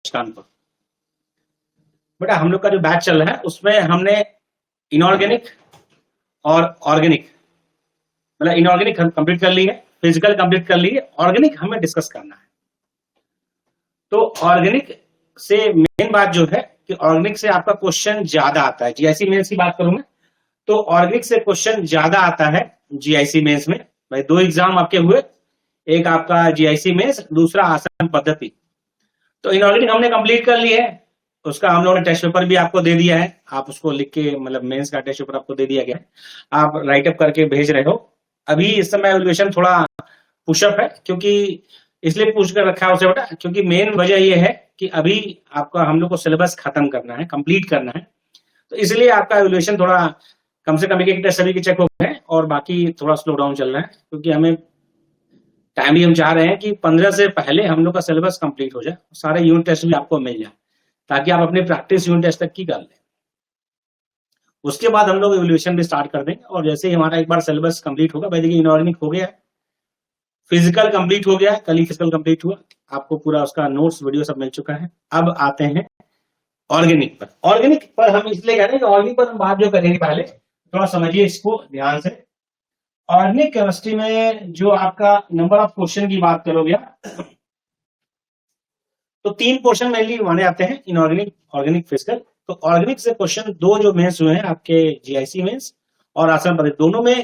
कानपुर। बेटा हम लोग का जो बैच चल रहा है उसमें हमने इनऑर्गेनिक और ऑर्गेनिक, मतलब इनऑर्गेनिक कंप्लीट कर ली है, फिजिकल कंप्लीट कर ली है, ऑर्गेनिक हमें डिस्कस करना है। तो ऑर्गेनिक से मेन बात जो है कि ऑर्गेनिक से आपका क्वेश्चन ज्यादा आता है। जीआईसी मेंस की बात करूं मैं तो ऑर्गेनिक से क्वेश्चन ज्यादा आता है जीआईसी मेंस में। भाई 2 एग्जाम आपके हुए, एक आपका जीआईसी मेंस, दूसरा आसन पद्धति। तो इनऑर्गेनिक हमने कंप्लीट कर ली है, उसका हम लोगों ने टेस्ट पेपर भी आपको दे दिया है, आप उसको लिख के, मतलब मेंस का टेस्ट पेपर आपको दे दिया गया है, आप राइटअप करके भेज रहे हो। अभी इस समय एवल्यूएशन थोड़ा पुशअप है, क्योंकि इसलिए पूछ कर रखा है उसे बेटा, क्योंकि मेन वजह यह है कि अभी आपका हम लोग को सिलेबस खत्म करना है, कंप्लीट करना है। तो इसलिए आपका एवल्यूएशन थोड़ा कम से कम एक टेस्ट सभी के चेक हो गए और बाकी थोड़ा स्लो डाउन चल रहा है, क्योंकि हमें टाइम भी हम चाह रहे हैं कि 15 से पहले हम लोग का सिलेबस कंप्लीट हो जाए, सारे यूनिट टेस्ट भी आपको मिल जाए, ताकि आप अपनी प्रैक्टिस यूनिट टेस्ट तक की कर लें। उसके बाद हम लोग इवोल्यूशन भी स्टार्ट कर देंगे। और जैसे ही हमारा एक बार सिलेबस कंप्लीट होगा, भाई देखिए इनऑर्गेनिक हो गया है, फिजिकल कंप्लीट हो गया है, कल ही फिजिकल कंप्लीट हुआ, आपको पूरा उसका नोट्स वीडियो सब मिल चुका है। अब आते हैं ऑर्गेनिक पर। ऑर्गेनिक पर हम इसलिए कह रहे हैं कि ऑर्गेनिक पर हम बात जो करेंगे, पहले थोड़ा समझिए इसको ध्यान से। ऑर्गेनिक केमिस्ट्री में जो आपका नंबर ऑफ क्वेश्चन की बात करोगे तो 3 क्वेश्चन मेनली माने जाते हैं, इनऑर्गेनिक, ऑर्गेनिक, फिजिकल। तो ऑर्गेनिक से क्वेश्चन 2 जो मेंस हुए हैं आपके जीआईसी मेंस और आसन पद्धति, दोनों में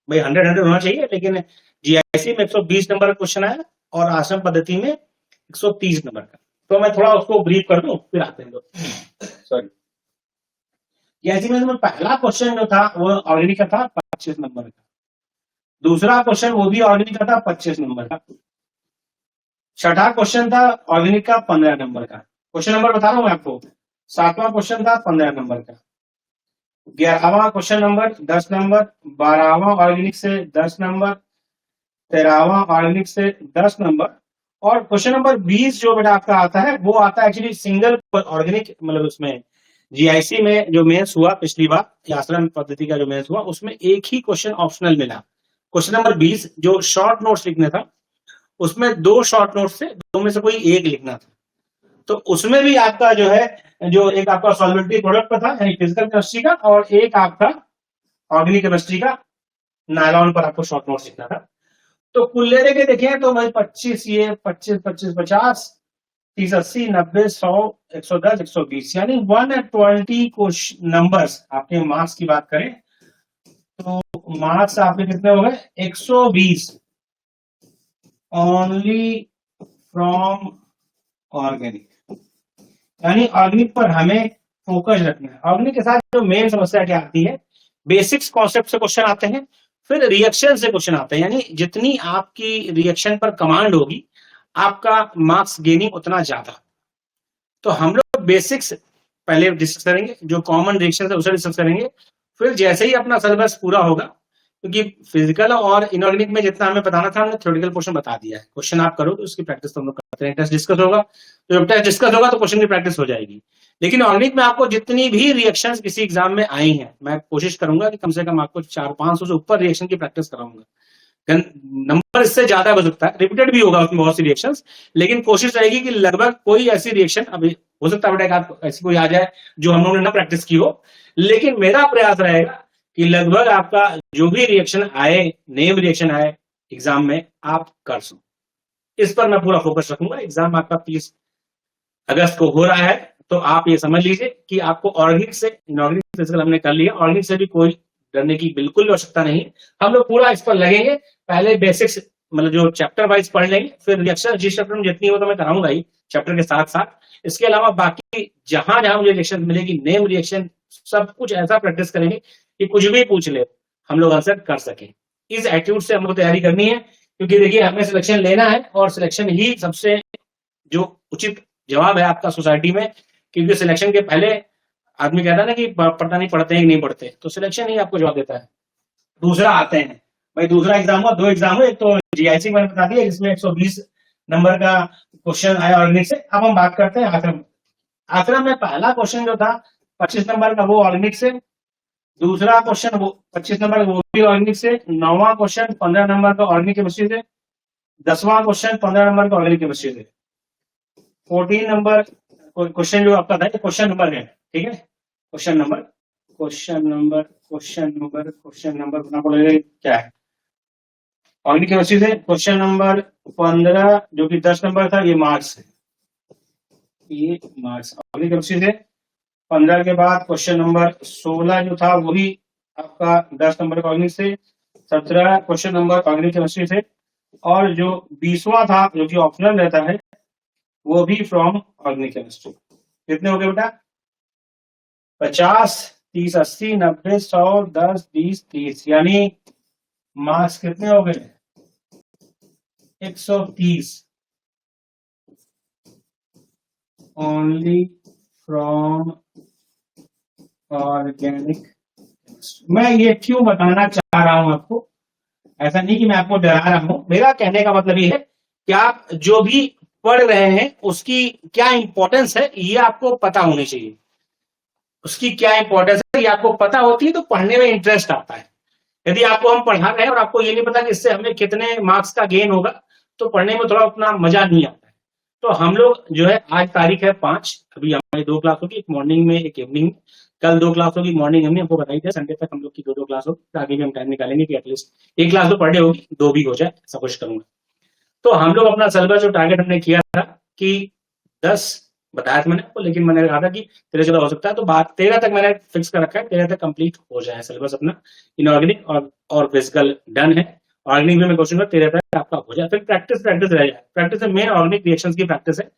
भाई 100 होना चाहिए, लेकिन जीआईसी में 120 नंबर का क्वेश्चन आया और आसन पद्धति में 130 नंबर का। तो मैं थोड़ा उसको ब्रीफ कर दूं, फिर आते हैं। सॉरी, जीआईसी में पहला क्वेश्चन जो था वो ऑर्गेनिक का था 25 नंबर का, दूसरा क्वेश्चन वो भी ऑर्गेनिक का था 25 नंबर का, छठा क्वेश्चन था ऑर्गेनिक का 15 नंबर का। क्वेश्चन नंबर बता रहा हूं मैं आपको। 7वां क्वेश्चन था 15 नंबर का, 11वां क्वेश्चन नंबर 10 नंबर, 12वां ऑर्गेनिक से 10 नंबर, 13वां ऑर्गेनिक से 10 नंबर, और क्वेश्चन नंबर 20 जो बेटा आपका आता है वो आता है एक्चुअली सिंगल ऑर्गेनिक, मतलब उसमें जीआईसी में जो मेंस हुआ पिछली बार, आसन पद्धति का जो मेंस हुआ, उसमें एक ही क्वेश्चन ऑप्शनल मिला, क्वेश्चन नंबर 20, जो शॉर्ट नोट्स लिखने था, उसमें 2 शॉर्ट नोट्स थे, 2 में से कोई एक लिखना था। तो उसमें भी आपका जो है, जो एक आपका सॉल्वेंटी प्रोडक्ट पर था, यानी फिजिकल केमिस्ट्री का, और एक आपका ऑर्गेनिक केमिस्ट्री का नायलॉन पर आपको शॉर्ट नोट्स लिखना था। तो कुल ले के देखें तो भाई 25 ये 25 25 50 30 80 90 100 110 120, यानी 120 नंबर्स आपके मार्क्स की बात करें तो मार्क्स आपके कितने हो गए? 120 ओनली फ्रॉम ऑर्गेनिक। यानी ऑर्गेनिक पर हमें फोकस रखना है। ऑर्गेनिक के साथ जो मेन समस्या क्या आती है, बेसिक्स कॉन्सेप्ट से क्वेश्चन आते हैं, फिर रिएक्शन से क्वेश्चन आते हैं, यानी जितनी आपकी रिएक्शन पर कमांड होगी आपका मार्क्स गेनिंग उतना ज्यादा। तो हम लोग बेसिक्स पहले डिस्कस करेंगे, जो कॉमन रिएक्शन है उसे डिस्कस करेंगे, फिर जैसे ही अपना सिलेबस पूरा होगा, क्योंकि फिजिकल और इनऑर्गेनिक में जितना हमें बताना था हमने थ्योरेटिकल पोर्शन बता दिया है। क्वेश्चन आप करो तो उसकी प्रैक्टिस तो हम लोग करते हैं, टेस्ट डिस्कस होगा तो जब टेस्ट डिस्कस होगा तो क्वेश्चन की प्रैक्टिस हो जाएगी। लेकिन ऑर्गेनिक में आपको जितनी भी रिएक्शंस किसी एग्जाम में आई हैं, मैं कोशिश करूंगा कि कम से कम आपको 400-500 से ऊपर रिएक्शन की प्रैक्टिस कराऊंगा। नंबर इससे ज्यादा हो सकता है, रिपीटेड भी होगा उसमें बहुत सी रिएक्शंस, लेकिन कोशिश रहेगी कि लगभग कोई ऐसी रिएक्शन, अभी हो सकता है बेटा आप ऐसी कोई आ जाए जो हम लोगों ने ना प्रैक्टिस की हो, लेकिन मेरा प्रयास रहेगा कि लगभग आपका जो भी रिएक्शन आए, नेम रिएक्शन आए एग्जाम में, आप कर सो। इस पर मैं पूरा फोकस रखूंगा। एग्जाम आपका 30 अगस्त को हो रहा है, तो आप ये समझ लीजिए कि आपको ऑर्गेनिक से इनऑर्गेनिक फिजिकल हमने कर लिया, ऑर्गेनिक से भी कोई डरने की बिल्कुल आवश्यकता नहीं है। हम लोग पूरा इस पर लगेंगे, पहले बेसिक्स मतलब जो चैप्टर वाइज पढ़ लेंगे, फिर रिएक्शन जिस चैप्टर में जितनी हो तो मैं कराऊंगा ही चैप्टर के साथ साथ। इसके अलावा बाकी जहां जहां मुझे रिएक्शन मिलेगी, नेम रिएक्शन, सब कुछ ऐसा प्रैक्टिस करेंगे कि कुछ भी पूछ ले हम लोग आंसर कर सके। इस एटीट्यूड से हम लोग तैयारी करनी है, क्योंकि देखिए हमें सिलेक्शन लेना है और सिलेक्शन ही सबसे जो उचित जवाब है आपका सोसाइटी में, क्योंकि सिलेक्शन के पहले आदमी कहता है ना कि पता नहीं पढ़ते हैं कि नहीं पढ़ते, तो सिलेक्शन ही आपको जवाब देता है। दूसरा आते हैं भाई, दूसरा एग्जाम हुआ, 2 एग्जाम हुए, एक तो जीआईसी मैंने बता दिया जिसमें 120 नंबर का क्वेश्चन आया ऑर्गेनिक से। अब हम बात करते हैं आश्रम। आश्रम में पहला क्वेश्चन जो था 25 नंबर का वो ऑर्गेनिक से, दूसरा क्वेश्चन वो 25 नंबर वो भी ऑर्गेनिक से, 9वां क्वेश्चन 15 नंबर का ऑर्गेनिक केमिस्ट्री से, 10वां क्वेश्चन 15 नंबर का ऑर्गेनिक केमिस्ट्री से। 14 नंबर क्वेश्चन जो आपका था, क्वेश्चन नंबर है, ठीक है, क्वेश्चन नंबर बना पड़ेगा क्या है। ऑर्गेनिक केमिस्ट्री से क्वेश्चन नंबर 15 जो कि 10 नंबर था, ये मार्क्स है, ये मार्क्स ऑर्गेनिक केमिस्ट्री से। 15 के बाद क्वेश्चन नंबर 16 जो था वही आपका 10 नंबर ऑर्गेनिक से। 17 क्वेश्चन नंबर ऑर्गेनिक केमिस्ट्री से, और जो 20वां था जो कि ऑप्शनल रहता है वो भी फ्रॉम ऑर्गेनिक केमिस्ट्री। कितने हो गए बेटा? 50, 30, 80, 90, 100, 10, 20, 30, यानी मार्क्स कितने हो गए? 130 ओनली फ्रॉम ऑर्गेनिक। मैं ये क्यों बताना चाह रहा हूं आपको, ऐसा नहीं कि मैं आपको डरा रहा हूं, मेरा कहने का मतलब ये है कि आप जो भी पढ़ रहे हैं उसकी क्या इंपॉर्टेंस है ये आपको पता होनी चाहिए। उसकी क्या इंपॉर्टेंस है ये आपको पता होती है तो पढ़ने में इंटरेस्ट आता है। यदि आपको हम पढ़ा रहे हैं और आपको ये नहीं पता कि इससे हमें कितने मार्क्स का गेन होगा तो पढ़ने में थोड़ा उतना मजा नहीं आता है। तो हम लोग जो है, आज तारीख है 5, अभी हमारी 2 क्लास होगी, एक मॉर्निंग में एक इवनिंग में। कल 2 क्लास होगी मॉर्निंग इवनिंग, हमको बताई थी संडे तक हम लोग की 2 क्लास होगी, तो आगे भी हम टाइम निकालेंगे कि एटलीस्ट एक क्लास तो पर डे होगी, 2 भी हो जाए, ऐसा कोशिश करूंगा। तो हम लोग अपना सिलेबस जो टारगेट हमने किया था कि 10 बताया था मैंने आपको, लेकिन मैंने कहा था कि 13-14 हो सकता है, तो बात 13 तक मैंने फिक्स कर रखा है, 13 तक कंप्लीट हो जाए सिलेबस अपना इनऑर्गेनिक और फिजिकल डन है। ऑर्गेनिक में मैं कोशिश करूंगा 13 तक आपका हो जाए, फिर प्रैक्टिस रह जाए। प्रैक्टिस में मेन ऑर्गेनिक रिएक्शंस की प्रैक्टिस है।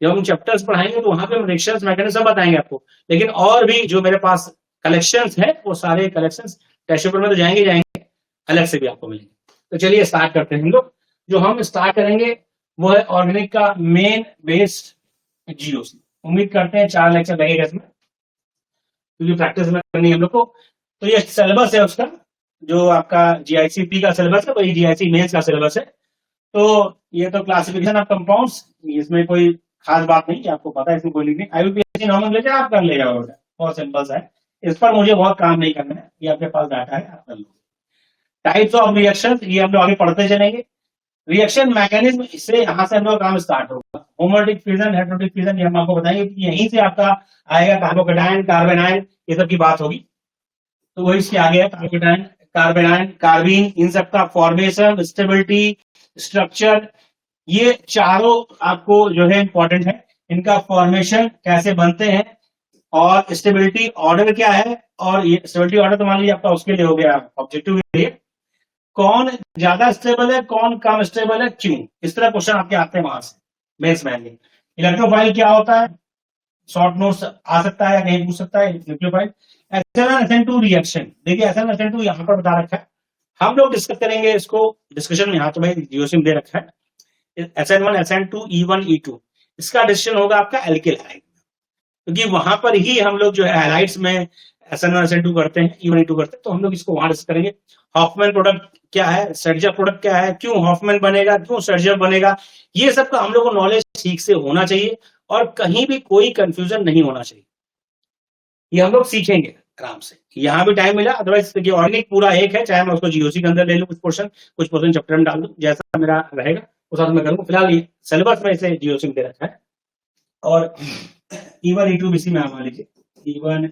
जब हम चैप्टर्स पढ़ाएंगे तो वहां पे हम रिएक्शंस मैकेनिज्म बताएंगे आपको, लेकिन और भी जो मेरे पास कलेक्शंस है वो सारे कलेक्शंस टेस्ट पेपर में तो जाएंगे, अलग से भी आपको मिलेंगे। तो चलिए स्टार्ट करते हैं हम लोग। जो हम स्टार्ट करेंगे वो है ऑर्गेनिक का मेन बेस्ड जीओसी। उम्मीद करते हैं 4 लेक्चर लगेगा इसमें, क्योंकि प्रैक्टिस में करनी है हम लोग को। तो ये सिलेबस है उसका, जो आपका जीआईसीपी का सिलेबस है वही जीआईसी मेंस का सिलेबस है। तो ये तो क्लासिफिकेशन ऑफ कंपाउंड्स, इसमें कोई खास बात नहीं कि आपको पता है, इसमें कोई लिखनी। आईयूपीएसी नॉमेनक्लेचर आप कर लेगा, बहुत सिंपल सा है, इस पर मुझे बहुत काम नहीं करना है, ये आपके पास डाटा है, आप कर लो। टाइप्स ऑफ रिएक्शन ये हम लोग आगे पढ़ते चलेंगे। रिएक्शन मैकेनिज्म, इससे यहां से हम लोग काम स्टार्ट होगा। होमोलिटिक फ्यूजन, हेटेरोटिक फ्यूजन, ये हम आपको बताएंगे कि यहीं से आपका आएगा कार्बोकेटायन, कार्बेनायन, ये सब की बात होगी। तो वही इसके आगे है, कार्बोकेटायन, कार्बेनायन, कार्बीन, इन सब का फॉर्मेशन, स्टेबिलिटी, स्ट्रक्चर, ये चारों आपको जो है इंपॉर्टेंट है। इनका फॉर्मेशन कैसे बनते हैं और स्टेबिलिटी ऑर्डर क्या है, और ये स्टेबिलिटी ऑर्डर तो मान लीजिए आपका उसके लिए हो गया ऑब्जेक्टिव के लिए, कौन ज्यादा स्टेबल है कौन कम स्टेबल है, क्यों, इस तरह क्वेश्चन आपके आते हैं वहां से बेस में। इलेक्ट्रोफाइल क्या होता है, शॉर्ट नोट्स आ सकता है, नहीं पूछ सकता है इलेक्ट्रोफाइल। SN2 रिएक्शन, देखिए SN2 यहाँ पर बता रखा है, हम लोग डिस्कस करेंगे इसको डिस्कशन में, यहाँ तो भाई जीओसी में दे रखा है SN1, SN2, E1, E2, इसका डिसीजन होगा आपका एल्किल हाइड, क्योंकि वहां पर ही हम लोग जो है हाइलाइट्स में SN1, SN2 करते हैं, E1, E2 करते हैं, तो हम लोग इसको वहां डिस्कस करेंगे। हॉफमैन प्रोडक्ट क्या है, सर्जर प्रोडक्ट क्या है, क्यों हॉफमैन बनेगा, क्यों सर्जर बनेगा, ये सब का हम लोग को नॉलेज ठीक से होना चाहिए और कहीं भी कोई कंफ्यूजन नहीं होना चाहिए। ये हम लोग सीखेंगे आराम से, यहाँ भी टाइम मिला, अदरवाइज देखिए ऑर्गेनिक पूरा एक है, चाहे मैं उसको जीओसी के अंदर ले लूँ कुछ पोर्शन चैप्टर में डाल दूं, जैसा मेरा रहेगा उस मैं करूंगा। फिलहाल ये सिलेबस में इसे जीओसी में दे रखा है। और E1, E2 भी इसी में मान लीजिए, E1,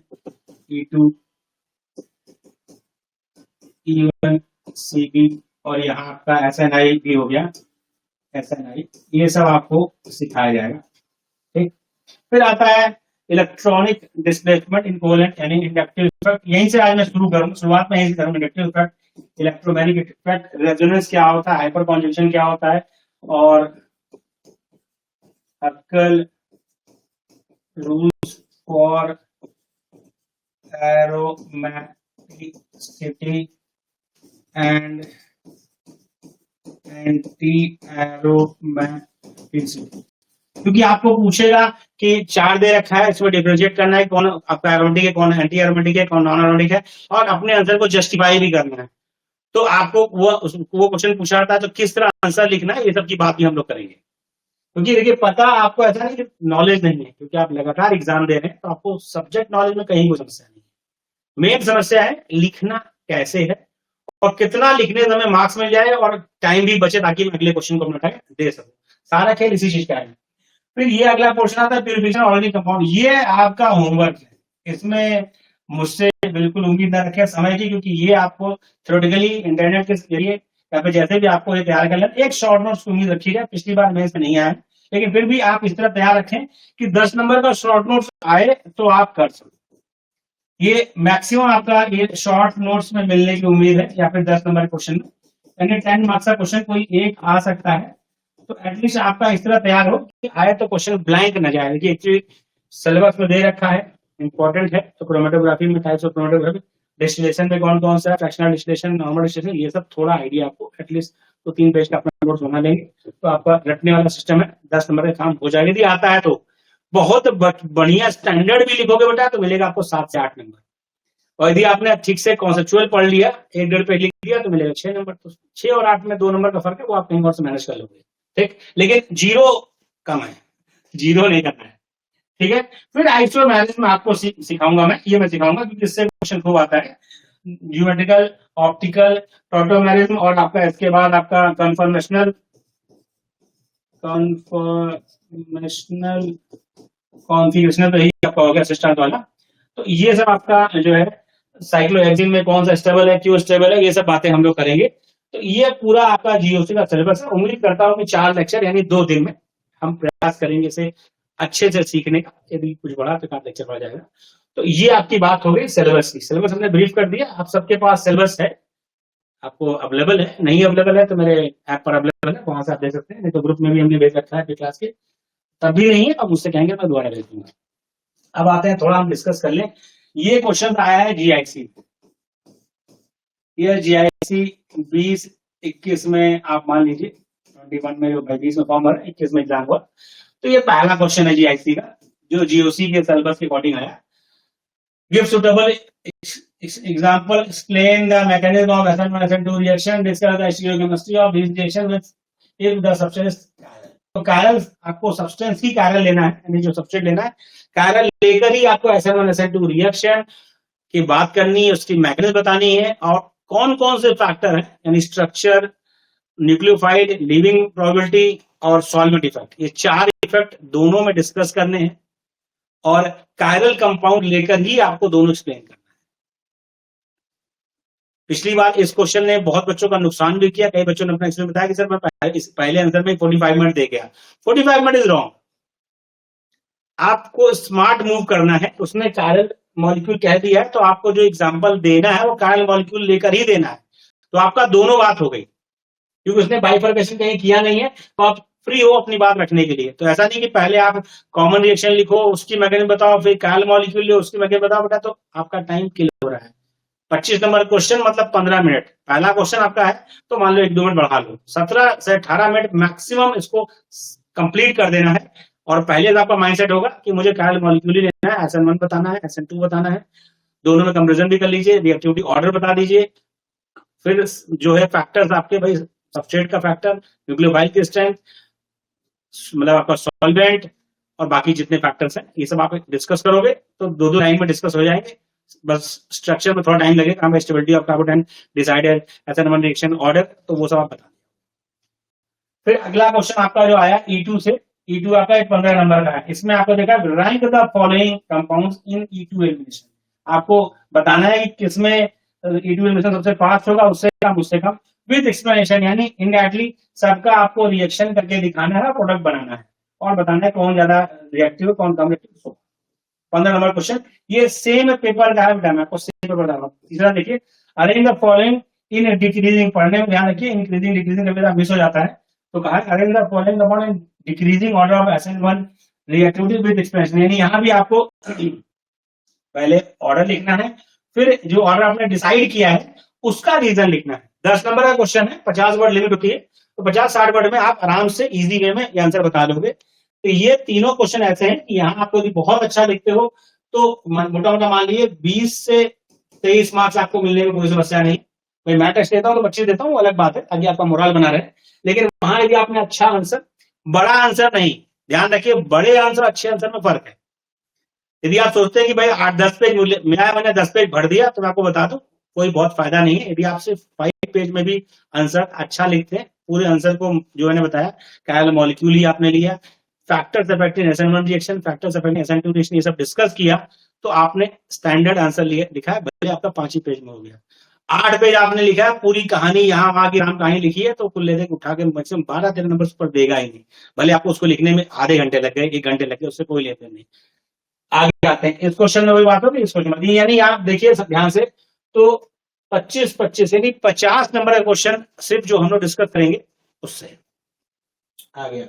E2, E1, CB, और यहाँ आपका SNI भी हो गया, SNI, ये सब आपको सिखाया जाएगा, ठीक। फिर आता है इलेक्ट्रॉनिक डिस्प्लेसमेंट इन कोवेलेंट यानी इंडक्टिव इफेक्ट, यहीं से आज मैं शुरू करूंगा, शुरुआत में यहीं से करूंगा। Inductive effect, electromagnetic effect, resonance क्या होता है, हाइपर कॉन्जुगेशन क्या होता है, और Huckel rules for aromaticity and anti aromaticity, क्योंकि आपको पूछेगा कि 4 दे रखा है, इसमें डिफरेंशिएट करना है, कौन आपका एरोमेटिक है, कौन एंटी एरोमेटिक है, कौन नॉन एरोमेटिक है, और अपने आंसर को जस्टिफाई भी करना है। तो आपको वो क्वेश्चन पूछा जाता है तो किस तरह आंसर लिखना है, ये सब की बात भी हम लोग करेंगे। क्योंकि देखिए पता आपको ऐसा नहीं कि नॉलेज नहीं है, क्योंकि आप लगातार एग्जाम दे रहे हैं तो आपको सब्जेक्ट नॉलेज में कहीं कोई समस्या नहीं है। मेन समस्या है लिखना कैसे है और कितना लिखने से हमें मार्क्स मिल जाए और टाइम भी बचे ताकि मैं अगले क्वेश्चन को अपना दे सकूं। सारा खेल इसी चीज का है। फिर ये अगला पोर्शन आता है प्यूरिफिकेशन ऑर्गेनिक कंपाउंड। ये आपका होमवर्क है, इसमें मुझसे बिल्कुल उम्मीद न रखें समय की, क्योंकि ये आपको थ्योरेटिकली इंटरनेट के जरिए या फिर जैसे भी आपको ये तैयार कर लें, एक शॉर्ट नोट्स की उम्मीद रखी जाए। पिछली बार मेंस में नहीं आया, लेकिन फिर भी आप इस तरह तैयार रखें कि 10 नंबर का शॉर्ट नोट्स आए तो आप कर सकते। ये मैक्सिमम आपका ये शॉर्ट नोट्स में मिलने की उम्मीद है, या फिर 10 नंबर क्वेश्चन में, यानी 10 मार्क्स का क्वेश्चन कोई एक आ सकता है। तो एटलीस्ट आपका इस तरह तैयार हो कि आए तो क्वेश्चन ब्लैंक न जाए। देखिए एक्चुअली सिलेबस में दे रखा है, इंपॉर्टेंट है। तो क्रोमेटोग्राफी में टाइप्स ऑफ क्रोमेटोग्राफी, डिस्टिलेशन में कौन कौन सा है, फ्रैक्शनल डिस्टिलेशन, नॉर्मल डिस्टिलेशन, ये सब थोड़ा आइडिया आपको एटलीस्ट तो 3 पेज का अपना नोट्स बना लेंगे तो आपका रटने वाला सिस्टम है, 10 नंबर का काम हो जाएगा। यदि आता है तो बहुत बढ़िया स्टैंडर्ड भी लिखोगे बेटा तो मिलेगा आपको 7 से 8 नंबर। और यदि आपने ठीक से कॉन्सेप्चुअल पढ़ लिया, 1-1.5 पेज लिख दिया तो मिलेगा 6 नंबर। तो 6 और 8 में 2 नंबर का फर्क है, वो आप कहीं और से मैनेज कर लोगे। ठीक, लेकिन जीरो कम है, जीरो नहीं करना है। ठीक है, फिर आइसोमेरिज्म में आपको सिखाऊंगा मैं, ये मैं सिखाऊंगा क्योंकि इससे क्वेश्चन खूब आता है। ज्योमेट्रिकल, ऑप्टिकल, टॉटोमेरिज्म, और आपका इसके बाद आपका कन्फॉर्मेशनल कॉन्फिगरेशनल, तो यही आपका हो गया सिस्टम वाला। तो ये सब आपका जो है साइक्लोहेक्सिन में कौन सा स्टेबल है, क्यों स्टेबल है, ये सब बातें हम लोग करेंगे। तो ये पूरा आपका जीओसी का सिलेबस है। उम्मीद करता हूँ कि 4 लेक्चर यानी 2 दिन में हम प्रयास करेंगे इसे अच्छे से सीखने का। यदि कुछ बड़ा तो 4 लेक्चर बढ़ जाएगा। तो ये आपकी बात हो गई सिलेबस की। सिलेबस हमने ब्रीफ कर दिया, आप सबके पास सिलेबस है, आपको अवेलेबल है। नहीं अवेलेबल है तो मेरे ऐप पर अवेलेबल है, वहां से आप देख सकते हैं। नहीं तो ग्रुप में भी हमने भेज रखा है क्लास के, तब भी नहीं है तो मुझसे कहेंगे मैं दोबारा भेज दूंगा। अब आते हैं थोड़ा हम डिस्कस कर लें। ये क्वेश्चन आया है जीआईसी, ये जीआईसी 20-21 में आप मान लीजिए 21 में, 20 में फॉर्म भरा, 21 में एग्जाम हुआ। तो ये पहला क्वेश्चन है जीआईसी का, जो जीओसी के सिलेबस के अकॉर्डिंग आया। Give suitable example, explain the mechanism of SN1 SN2 reaction, discuss the stereochemistry of these reaction with if the substance। तो कायरल आपको सब्सटेंस की कायरल लेना है, यानी जो सब्सटेंस लेना है कायरल लेकर ही आपको SN1 SN2 रिएक्शन की बात करनी है, उसकी मैकेनिज्म बतानी है, और कौन कौन से फैक्टर है यानी स्ट्रक्चर, न्यूक्लियोफाइड, लीविंग प्रोबेबिलिटी और सॉल्वेंट इफेक्ट, ये 4 इफेक्ट दोनों में डिस्कस करने हैं। और कायरल कंपाउंड लेकर ही आपको दोनों एक्सप्लेन करना है। पिछली बार इस क्वेश्चन ने बहुत बच्चों का नुकसान भी किया। कई बच्चों ने अपना एक्सपीरियंस बताया कि सर मैं पहले आंसर में 45 मिनट दे गया। 45 मिनट इज रॉन्ग। आपको स्मार्ट मूव करना है। उसने कायरल मॉलिक्यूल कह दिया है तो आपको जो एग्जांपल देना है वो कायरल मॉलिक्यूल लेकर ही देना है। तो आपका दोनों बात हो गई, क्योंकि उसने बाइफर्केशन कहीं किया नहीं है, तो आप फ्री हो अपनी बात रखने के लिए। तो ऐसा नहीं कि पहले आप कॉमन रिएक्शन लिखो, उसकी मैकेनिज्म बताओ, फिर कायरल मॉलिक्यूल लो, उसकी मैकेनिज्म बताओ बेटा, तो आपका टाइम किल हो रहा है। 25 नंबर क्वेश्चन मतलब 15 मिनट पहला क्वेश्चन आपका है, तो मान लो 1-2 मिनट बढ़ा लो, 17 से 18 मिनट मैक्सिमम इसको कंप्लीट कर देना है। और पहले तो आपका माइंडसेट होगा कि मुझे कायरल मॉलिक्यूल ही लेना है, SN1 बताना है, SN2 बताना है, दोनों में कंपेरिजन भी कर लीजिए, रिएक्टिविटी ऑर्डर बता दीजिए, फिर जो है फैक्टर्स आपके भाई सबस्ट्रेट का फैक्टर, न्यूक्लियोफाइल की स्ट्रेंथ, मतलब आपका सॉल्वेंट, और बाकी जितने फैक्टर्स हैं ये सब आप डिस्कस करोगे तो 2-2 लाइन में डिस्कस हो जाएंगे। बस स्ट्रक्चर में थोड़ा टाइम लगेगा, हमें stability of carbon decided, SN1 reaction order, तो वो सब आप बता। फिर अगला क्वेश्चन आपका जो आया E2 से, E2 आपका 15 नंबर का है। इसमें आपको देखा rank the following compounds in E2 elimination. आपको बताना है कि किसमें E2 एलिमिनेशन सबसे फास्ट होगा, उससे कम उससे कम, विद एक्सप्लेनेशन, यानी इनडायरेक्टली सबका आपको रिएक्शन करके दिखाना है, प्रोडक्ट बनाना है और बताना है कौन ज्यादा रिएक्टिव है कौन कम रिएक्टिव। 15 नंबर क्वेश्चन ये सेम पेपर का है बेटा, मैं आपको सेम पेपर बता रहा हूँ। तीसरा देखिए, arrange the following in decreasing, पढ़ने में ध्यान रखिए, इंक्रीजिंग डिक्रीजिंग कभी मिस हो जाता है। तो कहा arrange the following compound in decreasing order of SN1 reactivity with expression, यानी यहाँ भी आपको पहले ऑर्डर लिखना है, फिर जो ऑर्डर आपने डिसाइड किया है उसका रीजन लिखना है। 10 नंबर का क्वेश्चन है, 50 वर्ड लिमिट होती है, तो 50-60 वर्ड में आप आराम से इजी वे में ये आंसर बता लोगे। तो ये तीनों क्वेश्चन ऐसे हैं कि यहाँ आपको बहुत अच्छा लिखते हो तो मोटा मोटा मान लीजिए 20 से 23 मार्क्स आपको मिलने में कोई समस्या नहीं। मैं टेस्ट देता हूँ तो 25 देता हूँ, अलग बात है, ताकि आपका मोरल बना रहे। लेकिन वहां यदि आपने अच्छा आंसर, बड़ा आंसर नहीं, ध्यान रखिए बड़े आंसर अच्छे आंसर में फर्क है। यदि आप सोचते हैं कि भाई 8-10 पेज मिला है, मैंने 10 पेज भर दिया, तो मैं आपको बता दूं कोई बहुत फायदा नहीं है। यदि आप सिर्फ 5 पेज में भी आंसर अच्छा लिखते हैं, पूरे आंसर को जो मैंने बताया, कायरल मॉलिक्यूल ही आपने लिया, factors affecting SN1 reaction, factors affecting SN2 reaction, ये सब डिस्कस किया तो आपने स्टैंडर्ड आंसर लिखा है, भले आपका 5 ही पेज में हो गया। 8 पेज आपने लिखा है, पूरी कहानी यहाँ वहां की राम कहानी लिखी है, तो कुल लेते उठा के मैक्सिमम 12-13 नंबर पर देगा ही नहीं, भले आपको उसको लिखने में आधे घंटे लग गए, 1 घंटे लग गए, उससे कोई लेते नहीं। आगे आते हैं इस क्वेश्चन में, वही बात होगी इस क्वेश्चन में, यानी आप देखिए ध्यान से, तो 25-25 यानी 50 नंबर का क्वेश्चन सिर्फ जो हम लोग डिस्कस करेंगे उससे। आगे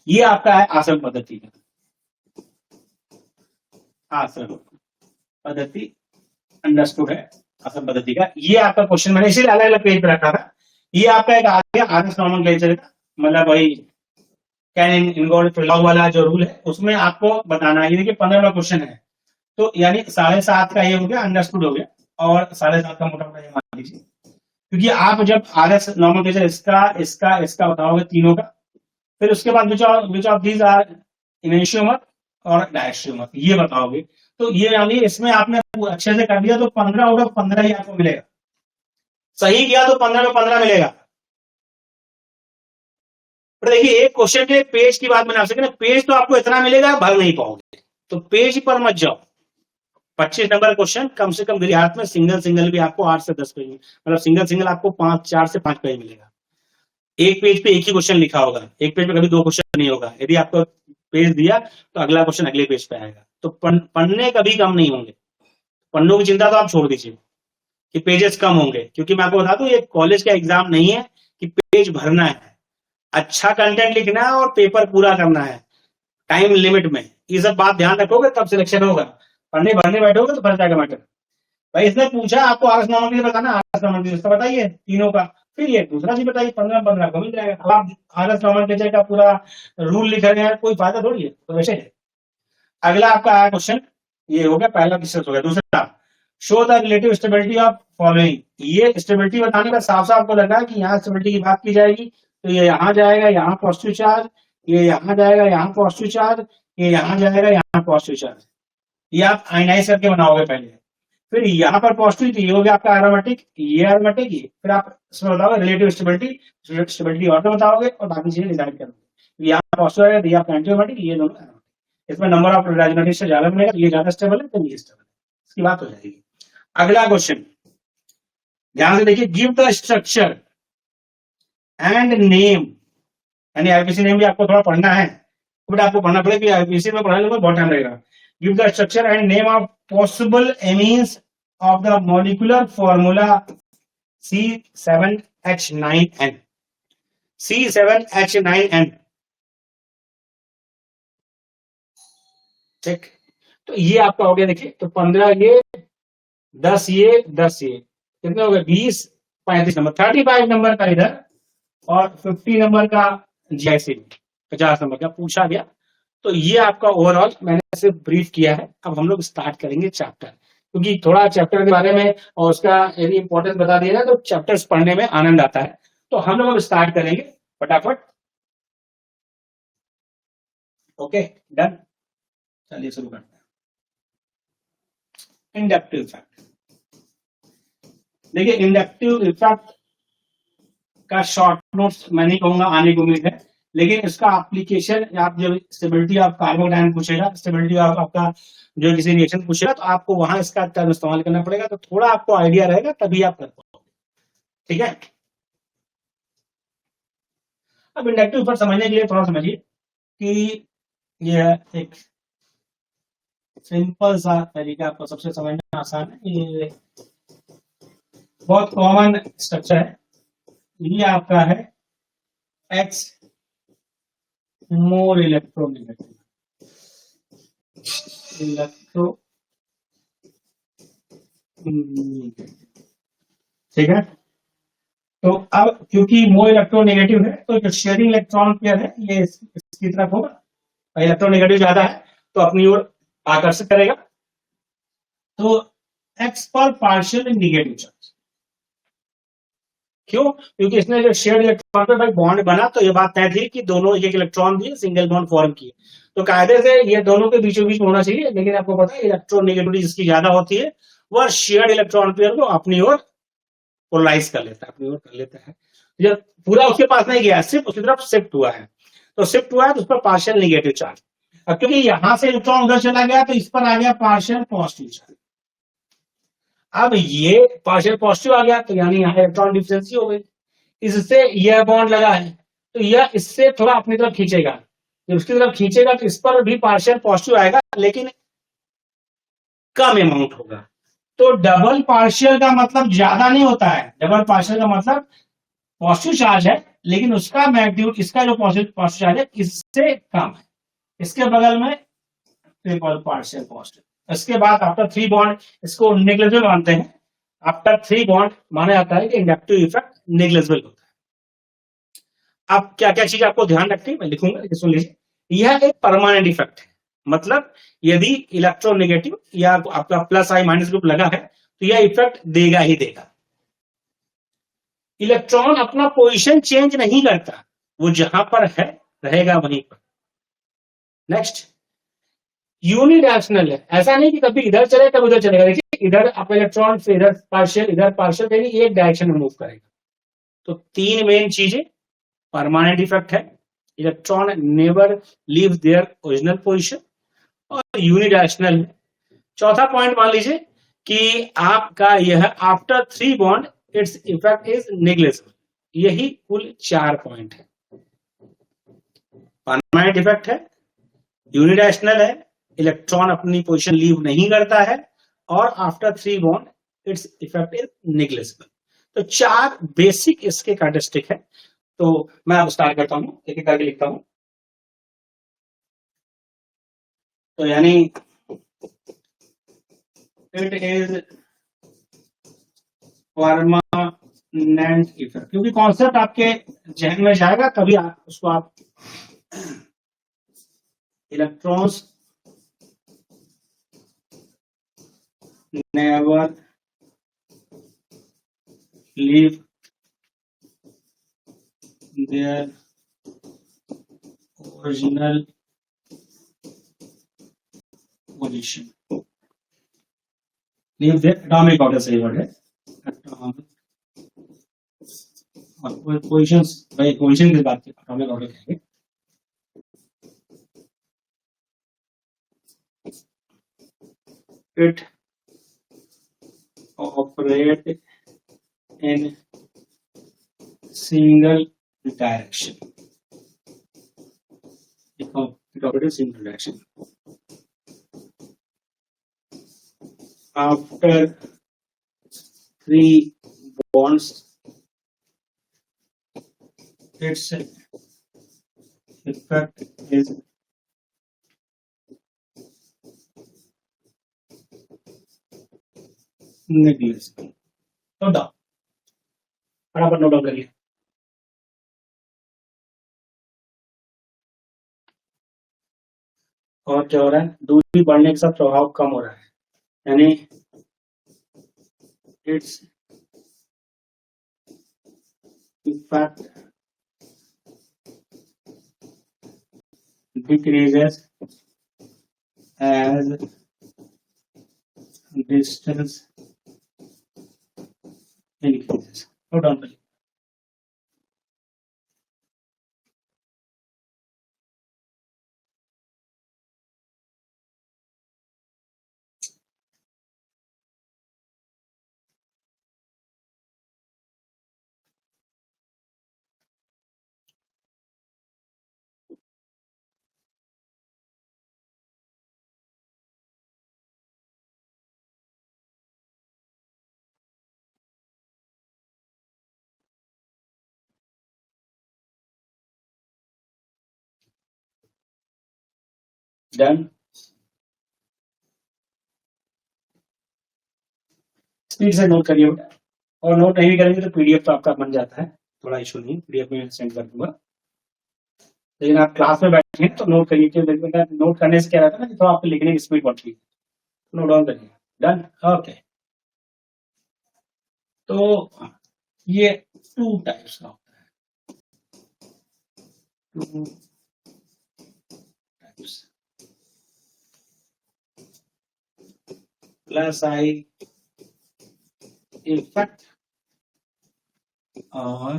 ये आपका है आसन पद्धति का, आसन पद्धति अंडरस्टूड है, आसन पद्धति का। ये आपका क्वेश्चन मैंने इसीलिए अलग अलग पेज पे रखा था। ये आपका एक आ गया आरएस नॉमेनक्लेचर का, मतलब वही कैन इनवॉल्व लॉग वाला जो रूल है, उसमें आपको बताना है। ये देखिए 15वां क्वेश्चन है, तो यानी 7.5 का ये हो गया, अंडरस्टूड हो गया, और 7.5 का मोटा मोटा ये मान लीजिए, क्योंकि आप जब आरएस नॉमेनक्लेचर इसका इसका इसका बताओगे तीनों का, फिर उसके बाद which of these are enantiomer और डायस्ट्रियोमर, ये बताओगे, तो ये यानी इसमें आपने अच्छे से कर दिया तो 15 आउट ऑफ 15 ही आपको मिलेगा। सही किया तो 15 में 15 मिलेगा। पर देखिए एक क्वेश्चन के पेज की बात मैंने आपसे कही, पेज तो आपको इतना मिलेगा भर नहीं पाओगे, तो पेज पर मत जाओ। 25 नंबर क्वेश्चन कम से कम मेरे हाथ में सिंगल भी आपको 8 से 10 पेज, मतलब सिंगल आपको 4 से 5 पेज मिलेगा। एक पेज पे एक ही क्वेश्चन लिखा होगा, एक पेज पे कभी 2 क्वेश्चन नहीं होगा। यदि आपको पेज दिया तो अगला क्वेश्चन अगले पेज पे आएगा, तो पन्ने कभी कम नहीं होंगे। पन्नों की चिंता तो आप छोड़ दीजिए कि पेजेस कम होंगे, क्योंकि मैं आपको बता दूं ये कॉलेज का एग्जाम नहीं है कि पेज भरना है, अच्छा कंटेंट लिखना है और पेपर पूरा करना है टाइम लिमिट में। ये सब बात ध्यान रखोगे तब सिलेक्शन होगा, पढ़ने भरने बैठोगे तो भर जाएगा मैटर। भाई इसने पूछा आपको आरएस नॉमेनक्लेचर बताना, आरएस नॉमेनक्लेचर बताइए तीनों का, फिर ये दूसरा चीज बताइए, 15 को मिल जाएगा। अब आप आरएस नॉमेनक्लेचर का पूरा रूल लिख रहे हैं, कोई फायदा थोड़ी है, तो वैसे है। अगला आपका आया क्वेश्चन, ये हो गया पहला डिस्कस हो गया। दूसरा, show the relative stability of following. ये स्टेबिलिटी बताने का साफ साफ आपको लगा कि यहाँ स्टेबिलिटी की बात की जाएगी, तो ये यहाँ जाएगा, यहाँ पॉजिटिव चार्ज, ये यहाँ जाएगा, यहाँ पॉजिटिव चार्ज, ये यहाँ जाएगा, यहाँ पॉजिटिव चार्ज। ये आप आयनाइज करके बनाओगे पहले, फिर यहाँ पर पॉजिटिव, ये हो गया आपका एरोमेटिक, ये एरोमेटिक, ये फिर आप इसमें बताओगे रिलेटिव स्टेबिलिटी ऑर्डर बताओगे और बाकी चीजें डिसाइड करोगे। यहाँ पॉजिटिव है, ये आपका एंटीरोमेटिक, ये दोनों एरोमेटिक। इसमें नंबर ऑफ रेजोनेटिव से ज्यादा मिलेगा, ये ज्यादा स्टेबल है तो ये स्टेबल है, इसकी बात हो जाएगी। अगला क्वेश्चन ध्यान से देखिए, give the structure and name, यानी आईपीसी नेम भी आपको थोड़ा पढ़ना है, बट आपको पढ़ना पड़ेगा, आईपीसी में पढ़ाने में बहुत टाइम लगेगा। Give the structure and name of possible amines of the molecular formula C7H9N। C7H9N, ठीक, तो ये आपका हो गया। देखिए तो 15 ये, 10 ये, 10 ये, कितने हो गए 20, 35 नंबर, 35 नंबर का इधर और 50 नंबर का जीआईसी, 50 नंबर का पूछा गया। तो ये आपका ओवरऑल मैंने सिर्फ ब्रीफ किया है। अब हम लोग स्टार्ट करेंगे चैप्टर, क्योंकि थोड़ा चैप्टर के बारे में और उसका यदि इंपॉर्टेंस बता दिया ना तो चैप्टर्स पढ़ने में आनंद आता है। तो हम लोग अब स्टार्ट करेंगे फटाफट। ओके डन, चलिए शुरू करते हैं। इंडक्टिव इफेक्ट, देखिए इंडक्टिव इफेक्ट का शॉर्ट नोट्स मैं नहीं कहूंगा, आने की उम्मीद है, लेकिन इसका एप्लीकेशन आप जब स्टेबिलिटी ऑफ कार्बोडायनामिक्स पूछेगा, स्टेबिलिटी ऑफ आपका जो किसी रिएक्शन पूछेगा, तो आपको वहां इसका टर्म इस्तेमाल करना पड़ेगा, तो थोड़ा आपको आइडिया रहेगा तभी आप कर पाओगे, ठीक है। अब इंडक्टिव इफेक्ट समझने के लिए थोड़ा समझिए कि यह एक सिंपल सा तरीका, आपको सबसे समझना आसान है। ये बहुत कॉमन स्ट्रक्चर है, ये आपका है X मोर इलेक्ट्रोनेगेटिव, ठीक है। तो अब क्योंकि मोर इलेक्ट्रोनेगेटिव है, तो जो शेयरिंग इलेक्ट्रॉन पेयर है ये इसकी तरफ होगा, इलेक्ट्रोनेगेटिव ज्यादा है तो अपनी ओर आकर्षित करेगा। तो X पर पार्शियल नेगेटिव चार्ज, क्यों? क्योंकि इसने जो शेयर्ड इलेक्ट्रॉन पे भाई बॉन्ड बना, तो ये बात तय थी कि दोनों एक इलेक्ट्रॉन दिए, सिंगल बॉन्ड फॉर्म किए, तो कायदे से ये दोनों के बीचों बीच होना चाहिए। लेकिन आपको पता है इलेक्ट्रोनेगेटिविटी जिसकी ज्यादा होती है वह शेयर्ड इलेक्ट्रॉन पेयर को अपनी ओर पोलराइज कर लेता है, अपनी ओर कर लेता है। जब पूरा उसके पास नहीं गया, सिर्फ उसकी तरफ शिफ्ट हुआ है। तो शिफ्ट हुआ है तो उस पर पार्शियल निगेटिव चार्ज। अब क्योंकि यहां से इलेक्ट्रॉन उधर चला गया तो इस पर आ गया पार्शियल पॉजिटिव चार्ज। अब ये पार्शियल पॉजिटिव आ गया तो यानी यहाँ इलेक्ट्रॉन डिफिशिएंसी हो गई। इससे यह बॉन्ड लगा है तो यह इससे थोड़ा अपनी तरफ खींचेगा, जब उसकी तरफ खींचेगा तो इस पर भी पार्शियल पॉजिटिव आएगा लेकिन कम अमाउंट होगा। तो डबल पार्शियल का मतलब ज्यादा नहीं होता है, डबल पार्शियल का मतलब पॉजिटिव चार्ज है लेकिन उसका मैग्नीट्यूड, इसका जो पॉजिटिव चार्ज है इससे कम है। इसके बगल में ट्रिपल पार्शियल पॉजिटिव। इसके बाद आफ्टर 3 बॉन्ड इसको नेग्लिजिबल मानते हैं। आफ्टर 3 बॉन्ड माना जाता है कि इंडक्टिव इफेक्ट नेग्लिजिबल होता है। अब क्या क्या चीज आपको ध्यान रखनी है मैं लिखूंगा, सुन लीजिए। यह एक परमानेंट इफेक्ट है, मतलब यदि इलेक्ट्रोनेगेटिव या आपका प्लस आई माइनस ग्रुप लगा है तो यह इफेक्ट देगा ही देगा। इलेक्ट्रॉन अपना पोजीशन चेंज नहीं करता, वो जहां पर है रहेगा वहीं पर। नेक्स्ट, यूनिडायरेक्शनल है, ऐसा नहीं कि कभी इधर चले कभी उधर चलेगा। देखिए इधर अपना इलेक्ट्रॉन से इधर पार्शियल यानी एक डायरेक्शन में मूव करेगा। तो 3 मेन चीजें, परमानेंट इफेक्ट है, electron never leaves their original position, और यूनिडायरेक्शनल है। चौथा पॉइंट मान लीजिए कि आपका यह after 3 bond its effect is negligible. यही कुल 4 पॉइंट है। परमानेंट इफेक्ट है, यूनिडायरेक्शनल है, इलेक्ट्रॉन अपनी पोजीशन लीव नहीं करता है, और after 3 bond its effect is negligible. तो 4 बेसिक इसके कैरेक्टरिस्टिक है। तो मैं अब स्टार्ट करता हूं, एक एक करके लिखता हूं। तो यानी इट इज परमानेंट इफेक्ट, क्योंकि कॉन्सेप्ट आपके जहन में जाएगा तभी उसको आप electrons never leave their original position. Leave their atomic order, सही वर्ड है, और पोजिशंस, भाई पोजिशन की बात की एटॉमिक ऑर्डर कहेंगे। It operate in single direction. It operates in single direction. After 3 bonds, its effect is negligible. Note down, फटाफट note down करिए। और क्या हो रहा है, दूरी बढ़ने के साथ प्रभाव कम हो रहा है, यानी its effect decreases as distance increases. Note down करिए। डन, स्पीड से नोट करिए बेटा, और नोट नहीं करेंगे तो पीडीएफ तो आपका बन जाता है, थोड़ा इशू नहीं, पीडीएफ में सेंड कर दूंगा। लेकिन आप क्लास में बैठे हैं तो नोट करिए, क्योंकि नोट करने से क्या रहता है ना कि थोड़ा आपको लिखने की स्पीड बढ़ती है। नोट डाउन करिए। Done, okay. तो ये 2 टाइप्स का होता है, 2 टाइप्स, प्लस आई इफेक्ट और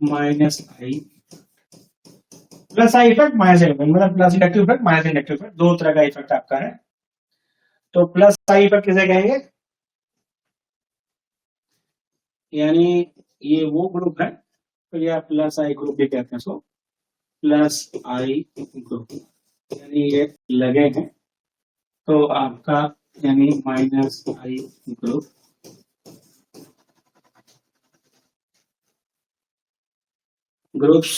minus I. Plus I effect minus I effect, मतलब plus inductive effect minus inductive effect, दो तरह का इफेक्ट आपका है। तो प्लस आई इफेक्ट किसे कहेंगे, यानी ये वो ग्रुप है, तो ये प्लस आई ग्रुप भी कहते हैं इसको, प्लस आई ग्रुप, यानी ये लगे हैं, तो आपका यानी minus I group. Groups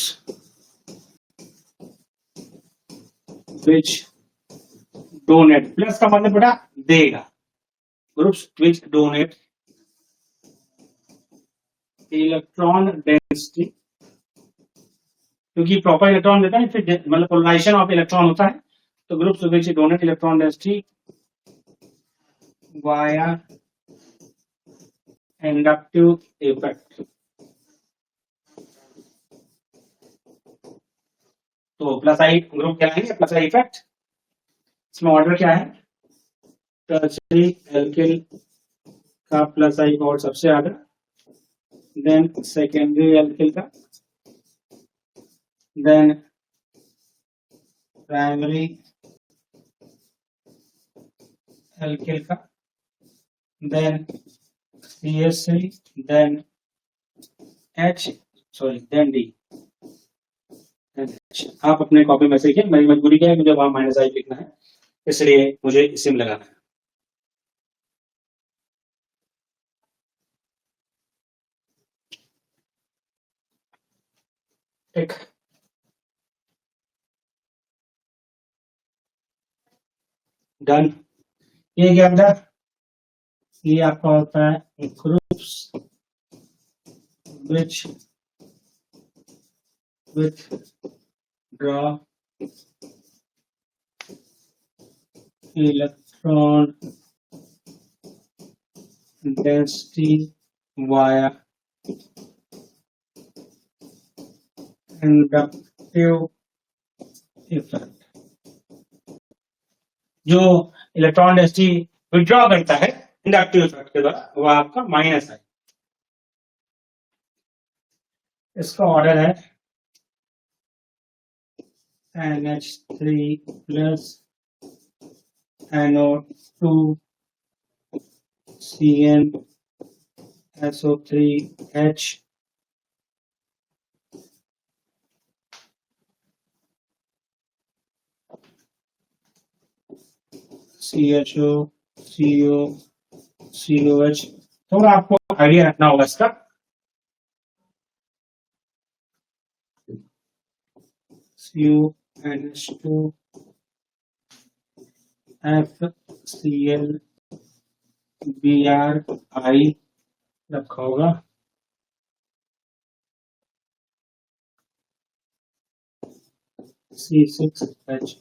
which donate, plus का मतलब बेटा देगा, groups which donate electron density, क्योंकि प्रॉपर इलेक्ट्रॉन देता है, फिर मतलब पोलराइजेशन ऑफ इलेक्ट्रॉन होता है, तो groups which donate electron density via inductive effect. तो प्लस आई ग्रुप कहलाएंगे, प्लस आई इफेक्ट। इसमें ऑर्डर क्या है, टर्शियरी एल्किल का प्लस आई और सबसे आगे, देन सेकेंडरी एल्किल का, देन प्राइमरी एल्किल का, then CH3, then H, sorry then D। आप अपने कॉपी में से लिखिए, मेरी मजबूरी क्या है, मुझे वहां माइनस आई लिखना है, इसलिए मुझे इसी में लगाना है। ठीक, डन। ये क्या होता है, ये आपका होता है groups which withdraw electron density via inductive effect। जो इलेक्ट्रॉन डेंसिटी विड्रॉ करता है इंडक्टिव इफेक्ट के द्वारा, वो आपका माइनस है। इसका ऑर्डर है NH3 plus NO2 CN SO3H CHO CO COH। थोड़ा आपको आइडिया रखना होगा इसका, CuNH2 FCl BrI रखा होगा, C6H।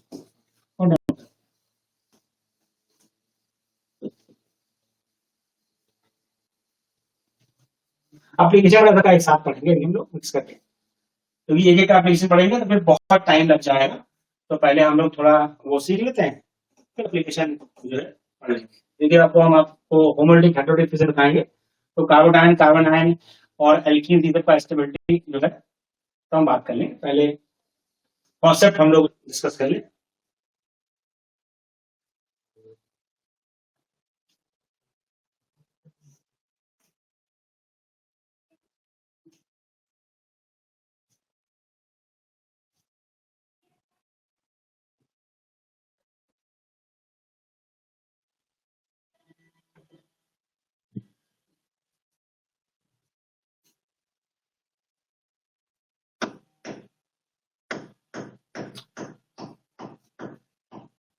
एप्लीकेशन का एक साथ पढ़ेंगे हम लोग मिक्स करके, क्योंकि एक एक एप्लीकेशन पढ़ेंगे तो फिर बहुत टाइम लग जाएगा, तो पहले हम लोग थोड़ा वो सीख लेते हैं, फिर एप्लीकेशन जो है पढ़ लेंगे। क्योंकि हम आपको होमोलिटिक हेटेरोटिक फिजिक्स दिखाएंगे, तो कार्बोडाइन कार्बन आयन और एल्कीन ईथर का स्टेबिलिटी जो है तो हम बात कर लें, पहले कॉन्सेप्ट हम लोग डिस्कस कर लें।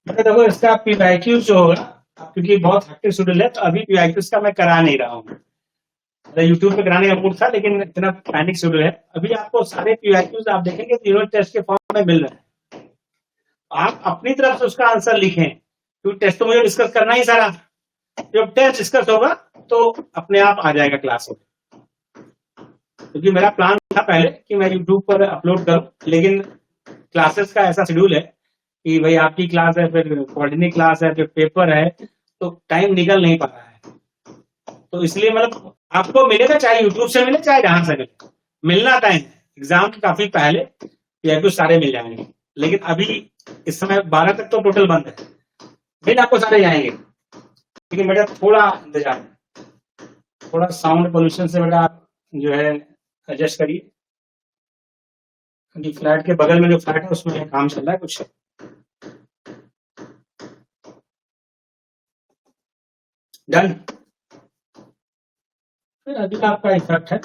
देखो इसका PYQ जो होगा, क्योंकि बहुत हेक्टिक शेड्यूल है, तो अभी PYQ का मैं करा नहीं रहा हूँ, यूट्यूब पे कराने का मूड था, लेकिन इतना पैनिक शेड्यूल है। अभी आपको सारे PYQs आप देखेंगे यूनिट टेस्ट के फॉर्म में मिल रहे हैं, आप अपनी तरफ से उसका आंसर लिखें, क्योंकि टेस्ट तो मुझे डिस्कस करना ही सारा, जब टेस्ट डिस्कस होगा तो अपने आप आ जाएगा क्लास में। क्योंकि मेरा प्लान था पहले कि मैं यूट्यूब पर अपलोड करूं, लेकिन क्लासेस का ऐसा शेड्यूल है कि भाई आपकी क्लास है, फिर कोऑर्डिनेट क्लास है, फिर पेपर है, तो टाइम निकल नहीं पा रहा है। तो इसलिए मतलब आपको मिलेगा, चाहे यूट्यूब से मिले चाहे जहां से मिले, मिलना टाइम एग्जाम के काफी पहले, पीआईक्यू सारे मिल जाएंगे, लेकिन अभी इस समय 12 तक तो टोटल बंद है, फिर आपको सारे जाएंगे, लेकिन बेटा थोड़ा इंतजार, थोड़ा साउंड पोल्यूशन से बेटा आप जो है एडजस्ट करिए, क्योंकि फ्लैट के बगल में जो फ्लैट है उसमें काम चल रहा है कुछ। डन। फिर अगला आपका इफेक्ट है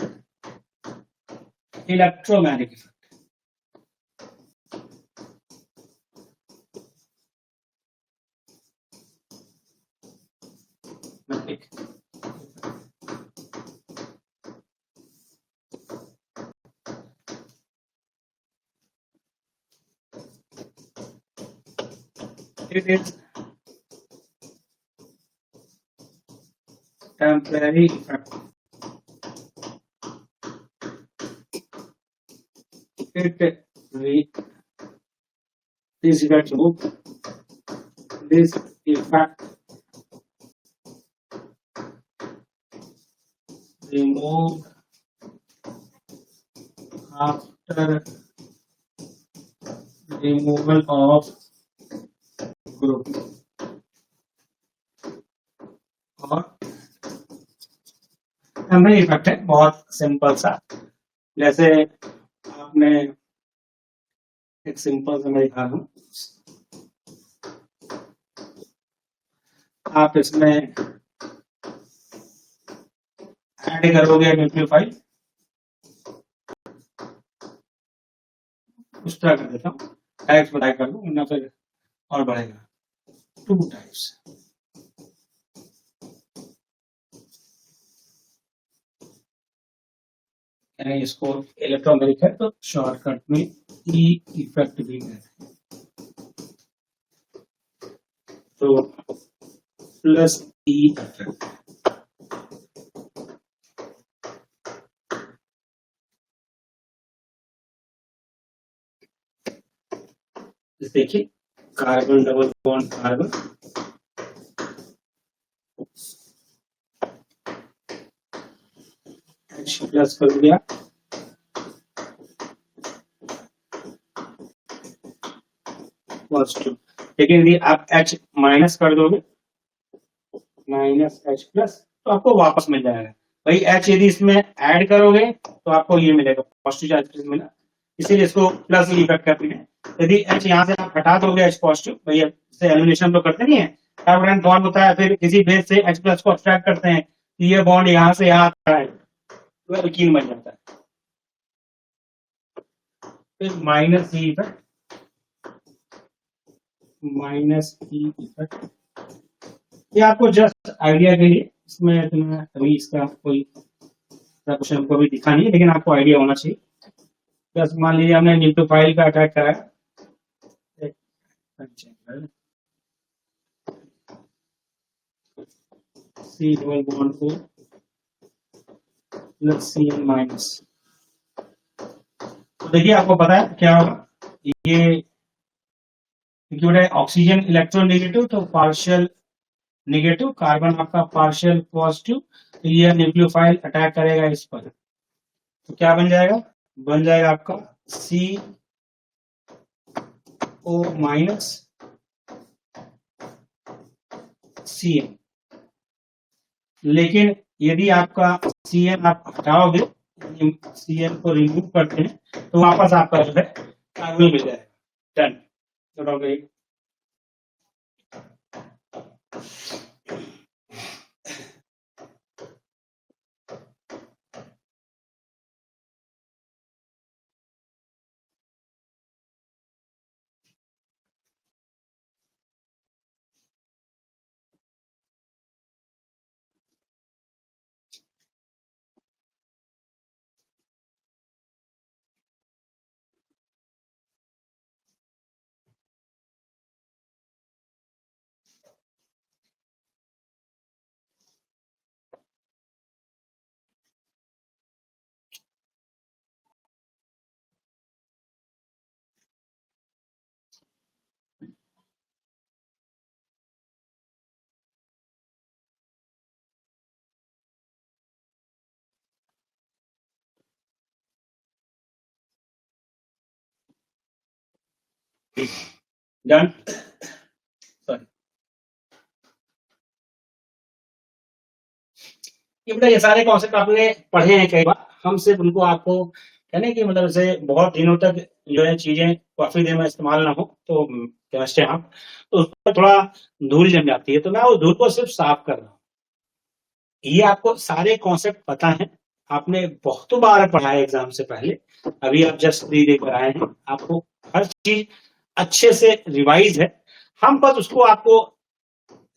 electromagnetic effect. It is temporary effect. This effect removed after removal of group और टेम्परेरी इफेक्ट है, बहुत सिंपल सा। जैसे आपने एक सिंपल सा मैं दिखा दूं, आप इसमें ऐड करोगे न्यूक्लियोफाइल, उस तरह कर देता हूँ, टाइप्स बताया कर दूं वरना फिर और बढ़ेगा। 2 टाइप्स, यानी इसको इलेक्ट्रोमैग्नेटिक है तो शॉर्टकट में ई इफेक्ट भी है, तो प्लस ई इफेक्ट। देखिए carbon double bond carbon, H plus कर दिया, पॉजिटिव, लेकिन यदि आप H माइनस कर दोगे, माइनस H प्लस, तो आपको वापस मिल जाएगा भाई H। यदि इसमें ऐड करोगे तो आपको ये मिलेगा, पॉजिटिव चार्ज मिला, इसीलिए इसको प्लस इफेक्ट करते हैं। यदि H यहाँ से आप हटा दोगे H पॉजिटिव, भैया से एलिमिनेशन तो करते नहीं है, कार्बन बॉन्ड होता है, फिर किसी बेस से H प्लस को एक्सट्रैक्ट करते हैं, ये बॉन्ड यहाँ से यहाँ आता है तो एल्कीन बन जाता है। फिर minus E effect, minus E effect, ये आपको जस्ट आइडिया के लिए, इसमें तुम्हें अभी इसका कोई क्वेश्चन को भी दिखा नहीं है, लेकिन आपको आइडिया होना चाहिए। बस मान लीजिए हमने न्यूक्लियोफाइल का अटैक कराया, सी डबल बॉन्ड को प्लस सी एन माइनस, तो देखिए आपको पता है क्या होगा, ये क्योंकि ऑक्सीजन इलेक्ट्रॉन नेगेटिव तो पार्शियल नेगेटिव, कार्बन आपका पार्शियल पॉजिटिव, तो ये न्यूक्लियोफाइल अटैक करेगा इस पर, तो क्या बन जाएगा, बन जाएगा आपका सी ओ माइनस सी एन। लेकिन यदि आपका सी एन आप हटाओगे, सी एन को रिमूव करते हैं, तो वापस आपका जो है कार्बन मिल जाएगा। डन, तो डन, सॉरी। ये सारे कॉन्सेप्ट आपने पढ़े हैं कई बार, हम सिर्फ उनको आपको कहने की मतलब से बहुत दिनों तक जो है चीजें काफी देर में इस्तेमाल ना हो तो केमिस्ट्री आप तो उस पर थोड़ा धूल जम जाती है, तो मैं उस धूल को सिर्फ साफ कर रहा हूँ। ये आपको सारे कॉन्सेप्ट पता है, आपने बहुत बार पढ़ा है एग्जाम से पहले, अभी आप जस्ट देकर आए हैं, आपको हर चीज अच्छे से रिवाइज है, हम बस उसको आपको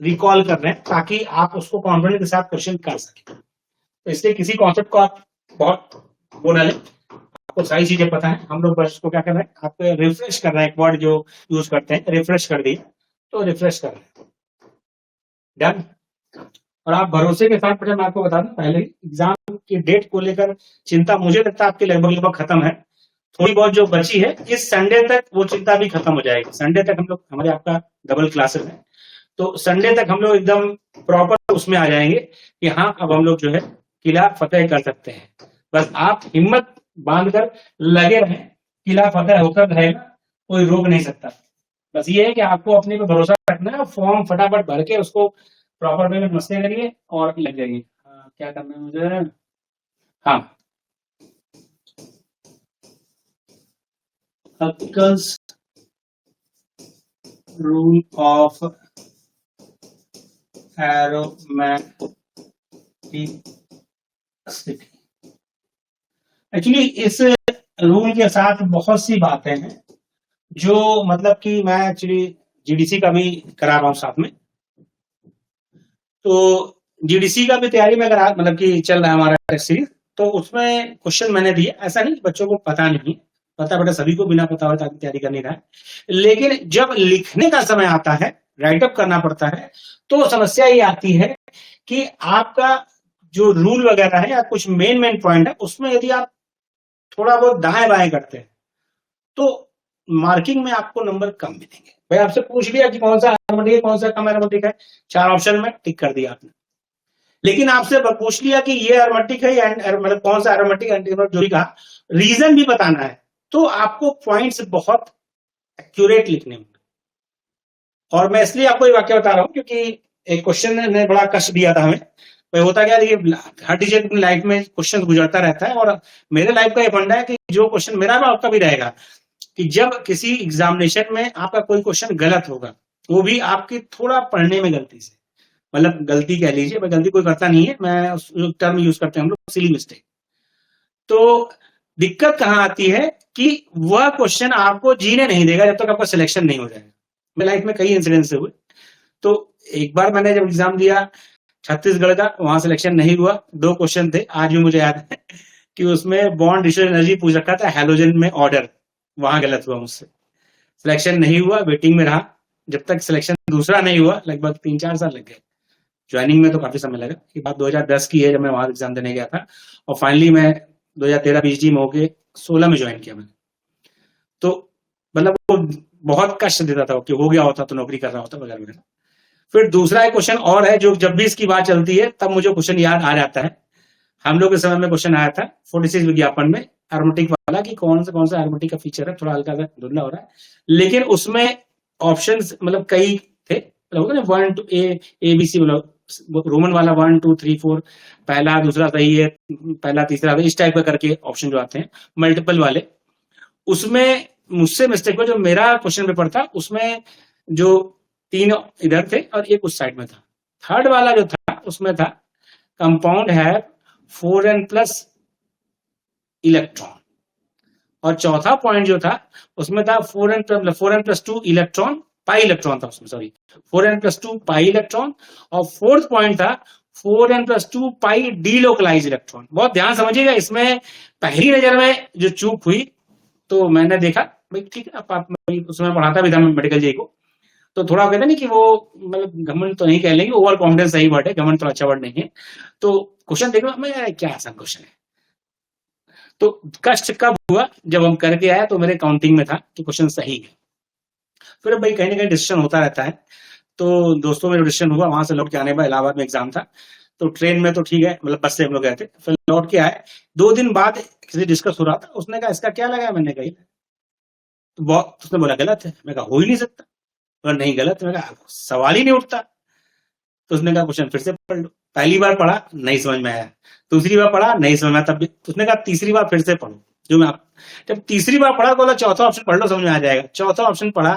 रिकॉल कर रहे हैं ताकि आप उसको कॉन्फिडेंस के साथ क्वेश्चन कर सकें। तो इसलिए किसी कॉन्सेप्ट को आप बहुत वो ना लें, आपको सारी चीजें पता है, हम लोग बस उसको क्या कर रहे हैं, आपको रिफ्रेश कर रहे हैं, एक वर्ड जो यूज करते हैं रिफ्रेश कर दिए, तो रिफ्रेश कर रहे हैं। डन। और आप भरोसे के साथ, मैं आपको बता दूं, पहले एग्जाम की डेट को लेकर चिंता मुझे लगता है आपकी लगभग लगभग खत्म है, थोड़ी बहुत जो बची है इस संडे तक वो चिंता भी खत्म हो जाएगी। संडे तक हम लोग, हमारे आपका डबल क्लासेस है, तो संडे तक हम लोग एकदम प्रॉपर उसमें आ जाएंगे कि हाँ अब हम लोग जो है किला फतेह कर सकते हैं। बस आप हिम्मत बांधकर लगे रहें, किला फतेह होकर रहेगा, कोई रोक नहीं सकता। बस ये है कि आपको अपने पे भरोसा रखना है, फॉर्म फटाफट भर के उसको प्रॉपर वे में मसले करिए और लग जाइए। क्या करना है मुझे, हाँ, हक्कल्स रूल ऑफ एरोमैटिसिटी। एक्चुअली इस रूल के साथ बहुत सी बातें हैं जो मतलब कि मैं एक्चुअली जीडीसी का भी करा रहा हूं साथ में, तो जीडीसी का भी तैयारी में अगर मतलब कि चल रहा है हमारा टेस्ट सीरीज, तो उसमें क्वेश्चन मैंने दिए, ऐसा नहीं बच्चों को पता नहीं, पता बेटा सभी को बिना पता हुआ तैयारी करनी रहा है, लेकिन जब लिखने का समय आता है, राइटअप करना पड़ता है, तो समस्या ये आती है कि आपका जो रूल वगैरह है या कुछ मेन पॉइंट है उसमें यदि आप थोड़ा बहुत दाएं बाएं करते हैं तो मार्किंग में आपको नंबर कम मिलेंगे। भाई आपसे पूछ लिया कि कौन सा एरोमेटिक है, कौन सा कम एरोमेटिक है, 4 ऑप्शन में टिक कर दिया आपने, लेकिन आपसे पूछ लिया कि ये एरोमेटिक है या मतलब कौन सा एरोमेटिक एंटीबायोटिक का रीजन भी बताना है, तो आपको पॉइंट्स बहुत एक्यूरेट लिखने होंगे। और मैं इसलिए आपको ये वाक्य बता रहा हूं क्योंकि एक क्वेश्चन ने बड़ा कष्ट दिया था हमें। भाई होता क्या है, हर टीचर अपनी लाइफ में क्वेश्चन गुजरता रहता है, और मेरे लाइफ का ये फंडा है कि जो क्वेश्चन मेरा भी आपका भी रहेगा कि जब किसी एग्जामिनेशन में आपका कोई क्वेश्चन गलत होगा, वो भी आपकी थोड़ा पढ़ने में गलती से, मतलब गलती कह लीजिए, गलती कोई करता नहीं है, मैं उस टर्म यूज करते हैं हम लोग, सिली मिस्टेक। तो दिक्कत कहां आती है कि वह क्वेश्चन आपको जीने नहीं देगा जब तक आपका सिलेक्शन नहीं हो जाएगा। मेरे लाइफ में कई इंसिडेंट्स हुए, तो एक बार मैंने जब एग्जाम दिया छत्तीसगढ़ का, वहां सिलेक्शन नहीं हुआ, 2 क्वेश्चन थे, आज भी मुझे याद है कि उसमें बॉन्ड डिस्ट्रीब्यूशन एनर्जी पूछ रखा था, हैलोजन में ऑर्डर, वहां गलत हुआ मुझसे, सिलेक्शन नहीं हुआ, वेटिंग में रहा, जब तक सिलेक्शन दूसरा नहीं हुआ लगभग 3-4 साल लग गए। ज्वाइनिंग में तो काफी समय लगा, ये बात 2010 की है जब मैं वहां एग्जाम देने गया था, और फाइनली मैं 2013 पीएचडी में होके 16 में ज्वाइन किया मैंने। तो मतलब वो बहुत कष्ट देता था कि हो गया होता तो नौकरी कर रहा होता वगैरह वगैरह। फिर दूसरा एक क्वेश्चन और है जो जब भी इसकी बात चलती है तब मुझे क्वेश्चन याद आ जाता है। हम लोग के समय में क्वेश्चन आया था 46 विज्ञापन में एरोमेटिक वाला कि कौन सा एरोमेटिक का फीचर है, थोड़ा हल्का सा धुंधला हो रहा है, लेकिन उसमें ऑप्शंस मतलब कई थे, 1 two A B C, Roman वाला 1 2 3 4, पहला दूसरा सही है, पहला तीसरा, इस टाइप का करके ऑप्शन जो आते हैं मल्टीपल वाले, उसमें मुझसे मिस्टेक हुआ, जो मेरा क्वेश्चन पेपर था उसमें जो 3 इधर थे और एक उस साइड में था, थर्ड वाला जो था उसमें था कंपाउंड है 4n+ इलेक्ट्रॉन, और चौथा पॉइंट जो था उसमें था 4n+2 इलेक्ट्रॉन, पाई इलेक्ट्रॉन था उसमें, सॉरी 4n+2 पाई इलेक्ट्रॉन, और फोर्थ पॉइंट था 4n+2 पाई डीलोकलाइज इलेक्ट्रॉन। बहुत ध्यान समझिएगा, इसमें पहली नजर में जो चूक हुई तो मैंने देखा भाई ठीक है, आप उसमें पढ़ाता भी था मेडिकल जी को, तो थोड़ा कहते नहीं कि वो मतलब घमंड तो नहीं कह लेंगे, ओवर कॉन्फिडेंस सही वर्ड है, घमंड तो अच्छा वर्ड नहीं है। तो क्वेश्चन देखो मैं क्या आसान क्वेश्चन है, तो कष्ट कब हुआ जब हम करके आए तो मेरे काउंटिंग में था कि क्वेश्चन सही है। फिर भाई कहीं ना कहीं डिसीजन होता रहता है, तो दोस्तों में डिसीजन हुआ, वहां से लौट के आने पर इलाहाबाद में एग्जाम था, तो ट्रेन में तो ठीक है, मतलब बस से हम लोग गए थे, फिर लौट के आए, 2 दिन बाद किसी डिस्कस हो रहा था, उसने कहा इसका क्या लगा, मैंने कही तो बहुत उसने बोला गलत है। मैं कहा हो ही नहीं सकता। बोला नहीं गलत। मैं कहा सवाल ही नहीं उठता। तो उसने कहा क्वेश्चन फिर से पढ़ लो। पहली बार पढ़ा नहीं समझ में आया, दूसरी बार पढ़ा नहीं समझ में आया, तब भी उसने कहा तीसरी बार फिर से पढ़ो। जो मैं जब तीसरी बार पढ़ा बोला चौथा ऑप्शन पढ़ लो समझ में आ जाएगा। चौथा ऑप्शन पढ़ा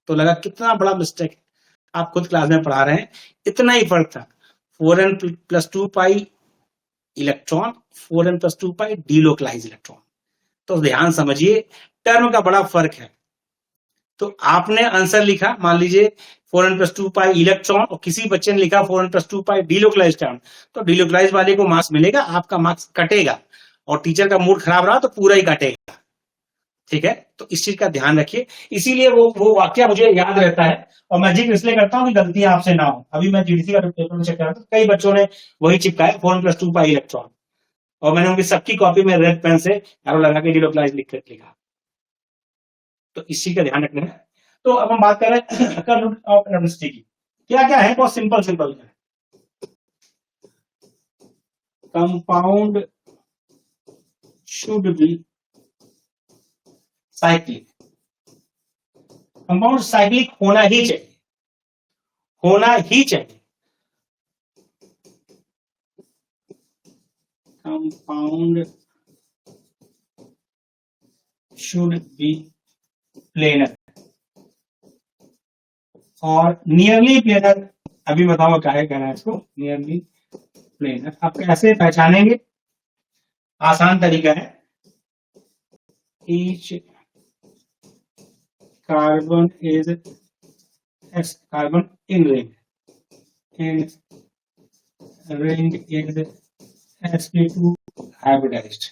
तो लगा कितना बड़ा मिस्टेक है। आप खुद क्लास में पढ़ा रहे हैं, इतना ही फर्क था। 4n+2 pi electron, 4n+2 pi delocalise electron. तो ध्यान समझिए, टर्म का बड़ा फर्क है। तो आपने आंसर लिखा मान लीजिए 4n+2 पाई इलेक्ट्रॉन, और किसी बच्चे ने लिखा 4n+2 पाई डीलोकलाइज टर्म, तो डीलोकलाइज वाले को मार्क्स मिलेगा, आपका मार्क्स कटेगा। और टीचर का मूड खराब रहा तो पूरा ही कटेगा। ठीक है, तो इस चीज का ध्यान रखिए। इसीलिए वो वाक्य मुझे याद रहता है, और मैं जिक्र इसलिए करता हूं कि गलतियां आपसे ना हो। अभी मैं जीडीसी का पेपर में चेक कर रहा था, कई बच्चों ने वही चिपकाया 4n+2 पाई इलेक्ट्रॉन, और मैंने उनकी सबकी कॉपी में रेड पेन से एरो लगा के डीलोकलाइज लिख कर लिखा। तो इस चीज का ध्यान रखना है। तो अब हम बात कर रहे हैं रूट ऑफ इलेक्ट्रिसिटी की। क्या क्या है, बहुत सिंपल सिंपल है। Compound should be cyclic. Compound cyclic होना ही चाहिए, होना ही चाहिए। कंपाउंड शुड बी प्लेनर और नियरली प्लेनर। अभी बताओ क्या है कहना है इसको, नियरली प्लेनर। आप कैसे पहचानेंगे? आसान तरीका है, each carbon is carbon in ring is sp2 hybridized.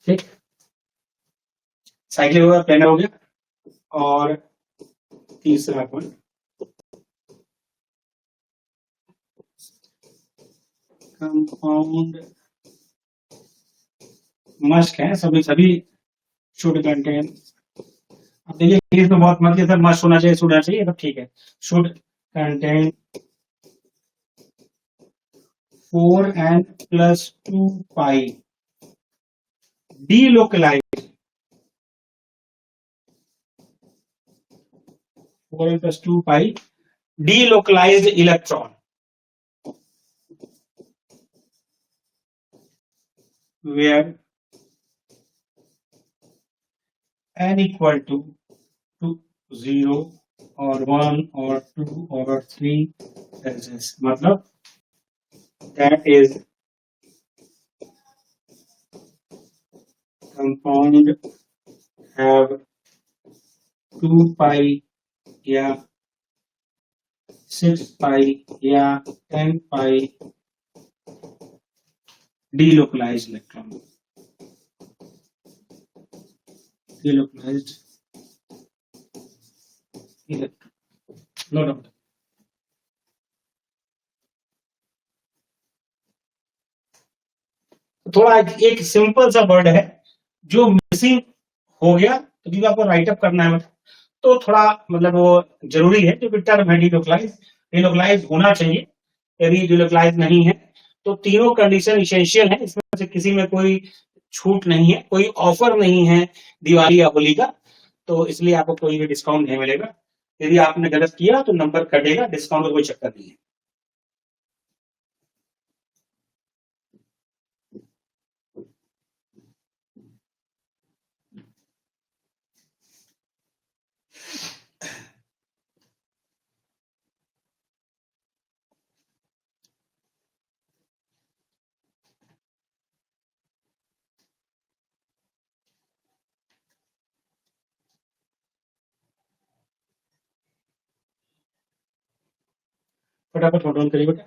ठीक, साइक्लिक हो गया, प्लेनर हो गया। और तीसरा पॉइंट, कंपाउंड मस्ट है, सभी सभी शुड कंटेन। अब देखिए इंग्लिश में बहुत मत सर मस्ट होना चाहिए, शुड होना चाहिए, तो ठीक है। Should contain 4n+2 pi delocalize 4n+2 pi delocalized electron where n equal to 0 or 1 or 2 or 3 Celsius। मतलब that is compound have 2 पाई या 6 पाई या 10 पाई delocalized electron, delocalized electron, no doubt। थोड़ा एक सिंपल सा वर्ड है जो मिसिंग हो गया, तो भी आपको राइटअप करना है, तो थोड़ा मतलब वो जरूरी है, जो टर्म है डिलोकलाइज, डिलोकलाइज होना चाहिए। यदि डिलोकलाइज नहीं है तो तीनों कंडीशन इसेंशियल है, इसमें से किसी में कोई छूट नहीं है, कोई ऑफर नहीं है दिवाली या होली का, तो इसलिए आपको कोई भी डिस्काउंट नहीं मिलेगा। यदि आपने गलत किया तो नंबर कटेगा, डिस्काउंट का कोई चक्कर नहीं है। फटाफट नोट डाउन करिए बेटा।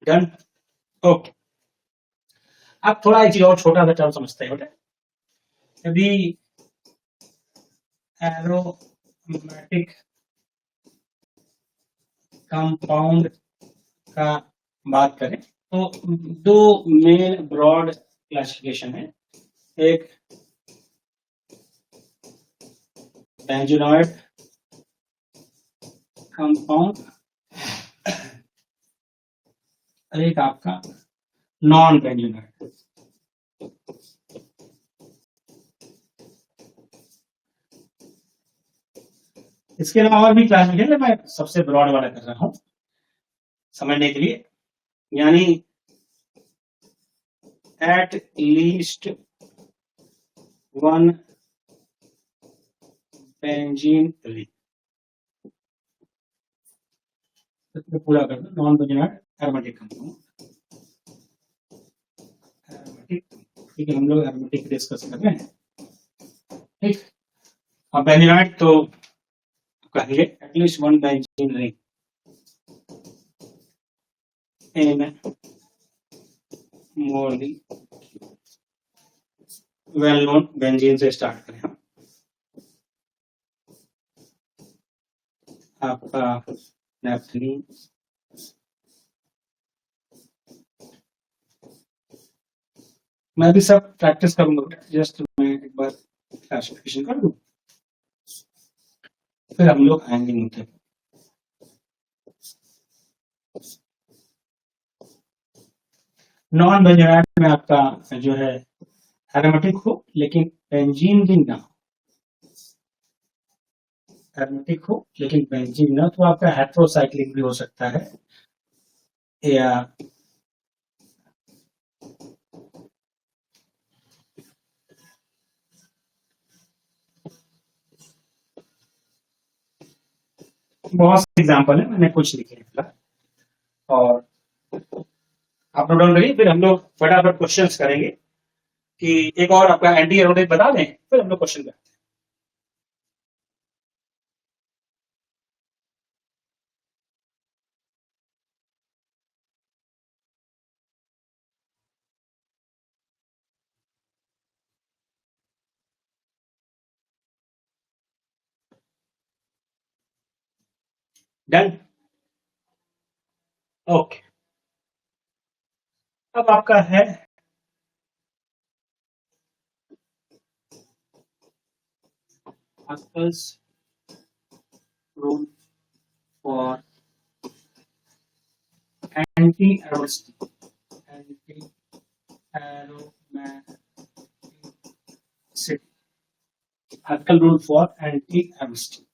डन। ओके, अब थोड़ा एक चीज और छोटा सा टर्म समझते हैं बेटा। यदि एरोमेटिक कंपाउंड का बात करें तो दो मेन ब्रॉड क्लासिफिकेशन है। एक बेंजोनॉइड कंपाउंड, एक आपका नॉन बेंजोनॉइड। इसके अलावा और भी क्लासिफिकेशन है, मैं सबसे ब्रॉड वाला कर रहा हूं समझने के लिए। यानी at least one benzene ring, तो पूरा कर दो। Non benzenoid aromatic compound, aromatic, ठीक है, हम लोग एरोमेटिक डिस्कस कर रहे हैं। ठीक, अब बेंजोनॉइड तो कहिए at least one benzene ring in morally well known benzene से स्टार्ट करें हम। आपका नेफ्थलीन, मैं भी सब प्रैक्टिस करूंगा, जस्ट मैं एक बार क्लासिफिकेशन कर दूं, फिर हम लोग आएंगे मुद्दे। नॉन बेंजोनॉइड में आपका जो है एरोमेटिक हो लेकिन बेंजीन रिंग ना हो, एरोमेटिक हो लेकिन बेंजीन ना, तो आपका हेटेरोसाइक्लिक भी हो सकता है, या बहुत से एग्जाम्पल है, मैंने कुछ लिखे हैं और आप नोट डाउन करिए, फिर हम लोग फटाफट क्वेश्चंस करेंगे। कि एक और आपका एंटी एरोमेटिक बता दें, फिर हम लोग क्वेश्चन करेंगे। डन। ओके, अब आपका है Pascal's rule for anti-aromaticity, Pascal rule for anti-aromaticity,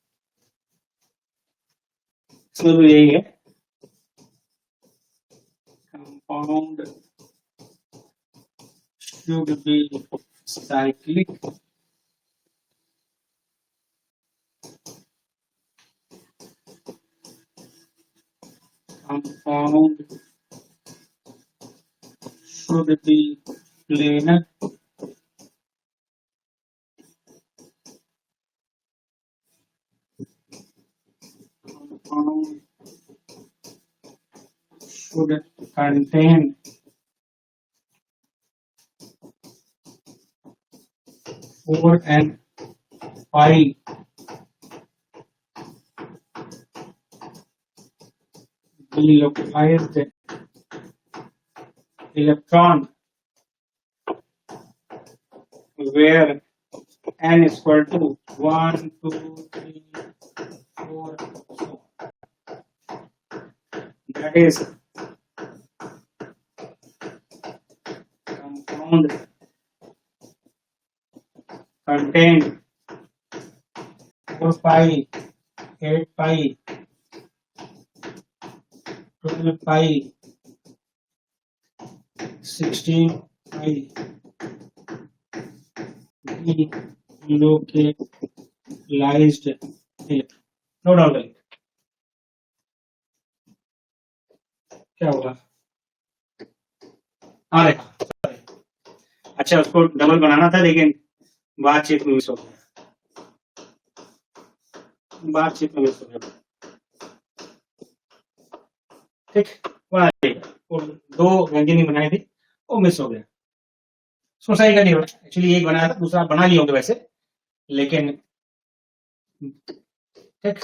इसमें भी यही है, compound should be cyclic compound should be planar compound should contain 4 and 5 delocalized electron where n is equal to 1, 2, 3, 4, so that is compound contain 4 pi, 8 pi, 12 pi, 16 pi delocalized electron। No doubt, क्या होगा? हाँ देखा, अच्छा उसको double बनाना था लेकिन बातचीत में मिस हो गया, बातचीत में मिस हो गया। ठीक, वो 2 व्यंजनी बनाए थे, वो मिस हो गया। उसको सही करनी पड़ा। एक्चुअली एक बनाया था, दूसरा बना लिए होंगे वैसे, लेकिन ठीक।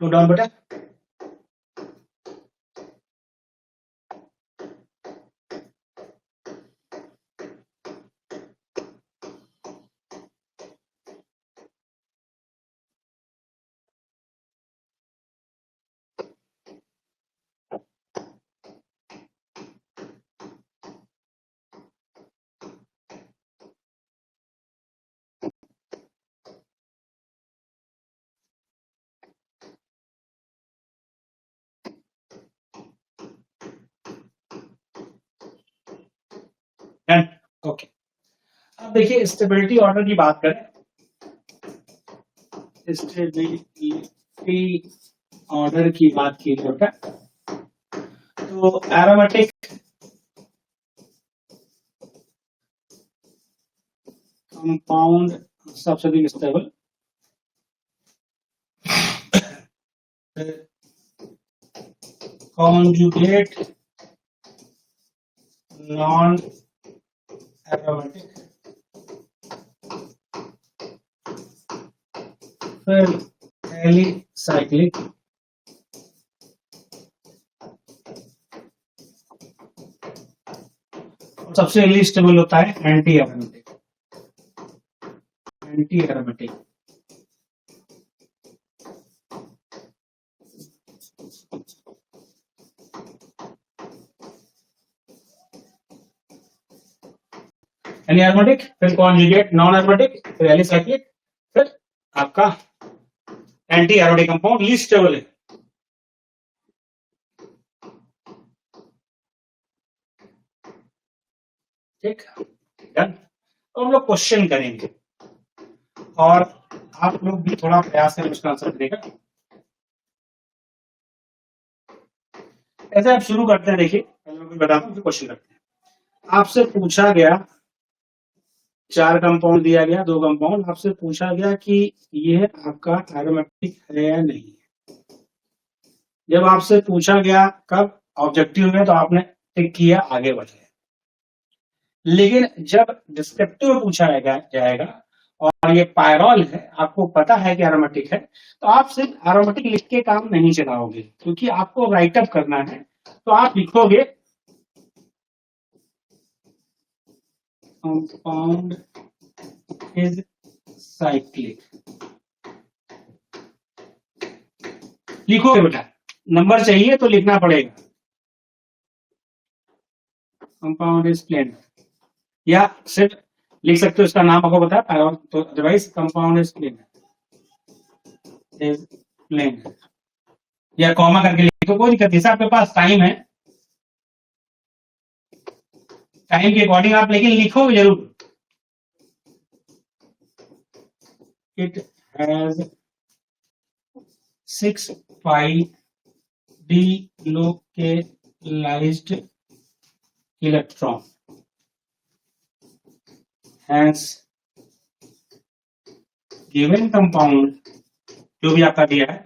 नोट डाउन बेटा। ओके, अब देखिए स्टेबिलिटी ऑर्डर की बात करें। स्टेबिलिटी ऑर्डर की बात की बेटा, तो एरोमेटिक कंपाउंड सबसे अधिक स्टेबल, कॉन्जुगेट नॉन एरोमेटिक, फिर एलिसाइक्लिक, सबसे लीस्ट स्टेबल होता है anti aromatic. Anti aromatic any aromatic, फिर कॉन्जुगेट नॉन एरोमेटिक, फिर एलिसाइक्लिक, फिर आपका anti aromatic compound least stable है। ठीक, डन। तो हम लोग क्वेश्चन करेंगे और आप लोग भी थोड़ा प्रयास करें उसका आंसर देने का। ऐसे आप शुरू करते हैं, देखिए पहले मैं बताता हूँ, फिर क्वेश्चन करते हैं। आपसे पूछा गया 4 कंपाउंड दिया गया, 2 कंपाउंड, आपसे पूछा गया कि यह आपका एरोमेटिक है या नहीं। जब आपसे पूछा गया कब ऑब्जेक्टिव में, तो आपने टिक किया, आगे बढ़े। लेकिन जब डिस्क्रिप्टिव में पूछा जाएगा और ये पायरॉल है, आपको पता है कि एरोमेटिक है, तो आप सिर्फ एरोमेटिक लिख के काम नहीं चलाओगे, क्योंकि आपको राइटअप करना है। तो आप लिखोगे कंपाउंड इज साइक्लिक, लिखोगे बेटा, नंबर चाहिए तो लिखना पड़ेगा। कंपाउंड इज प्लेन, या सिर्फ लिख सकते हो, इसका नाम आपको बताया पैरॉल, तो otherwise compound is plane, is plane, या कॉमा करके लिखो, कोई दिक्कत नहीं। आपके पास टाइम है, टाइम के अकॉर्डिंग आप लेकिन लिखो जरूर। It has 6 pi delocalized electron, hence given compound जो भी आपका दिया है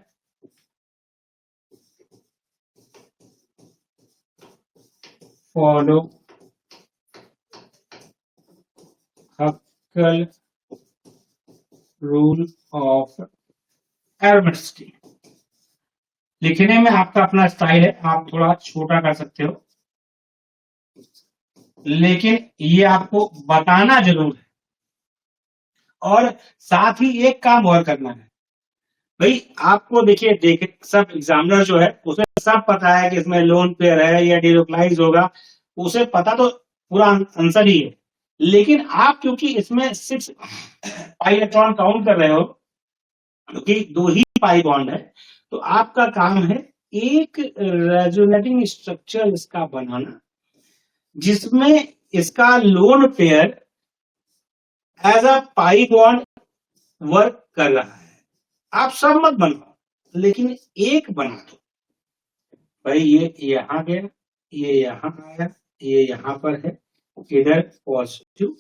follow हक्कल रूल ऑफ एरोमेटिसिटी। लिखने में आपका अपना स्टाइल है, आप थोड़ा छोटा कर सकते हो, लेकिन ये आपको बताना जरूर है। और साथ ही एक काम और करना है भाई, आपको देखिए सब एग्जामिनर जो है उसे सब पता है कि इसमें लोन पेयर है या डिलोकलाइज होगा, उसे पता तो पूरा आंसर ही है। लेकिन आप क्योंकि इसमें 6 पाई इलेक्ट्रॉन काउंट कर रहे हो, क्योंकि 2 ही पाई बॉन्ड है, तो आपका काम है एक रेजोनेटिंग स्ट्रक्चर इसका बनाना, जिसमें इसका lone pair as a pi bond work कर रहा है। आप सब मत बनाओ, लेकिन एक बना दो भाई, ये यहां गया, ये यहां आया, ये यहां पर है, इधर पॉजिटिव,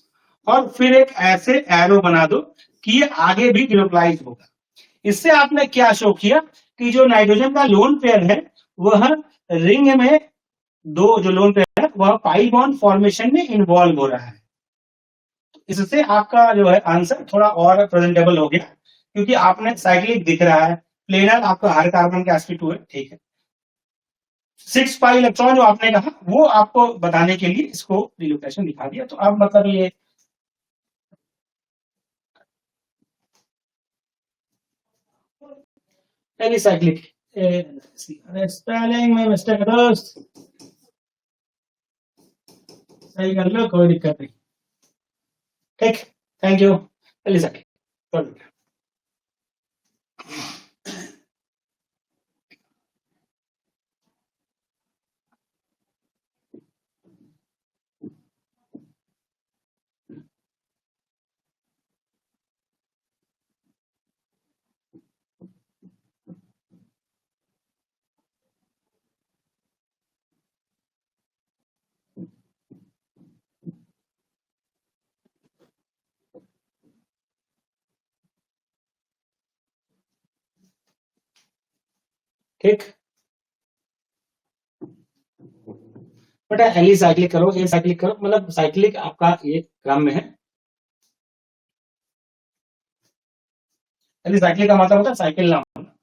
और फिर एक ऐसे एरो बना दो कि ये आगे भी डिलोकलाइज होगा। इससे आपने क्या शो किया कि जो नाइट्रोजन का लोन पेयर है वह रिंग में, दो जो लोन पेयर है वह पाई बॉन्ड फॉर्मेशन में इन्वॉल्व हो रहा है। इससे आपका जो है आंसर थोड़ा और प्रेजेंटेबल हो गया, क्योंकि आपने साइक्लिक दिख रहा है, प्लेनर आपका हर कार्बन का sp2 है, ठीक है। 6 पाई इलेक्ट्रॉन जो आपने कहा वो आपको बताने के लिए इसको रिलोकेशन दिखा दिया। तो अब मतलब ये एलिसाइक्लिक स्पेलिंग में मिस्टेक है दोस्त, सही कर लो, कोई दिक्कत नहीं, ठीक, थैंक यू। एलिसाइक्लिक ठीक, बेटा एलिसाइक्लिक करो, ए साइक्लिक करो, मतलब साइक्लिक आपका ये क्रम में है। एलिसाइक्लिक का मतलब होता है साइकिल ना होना।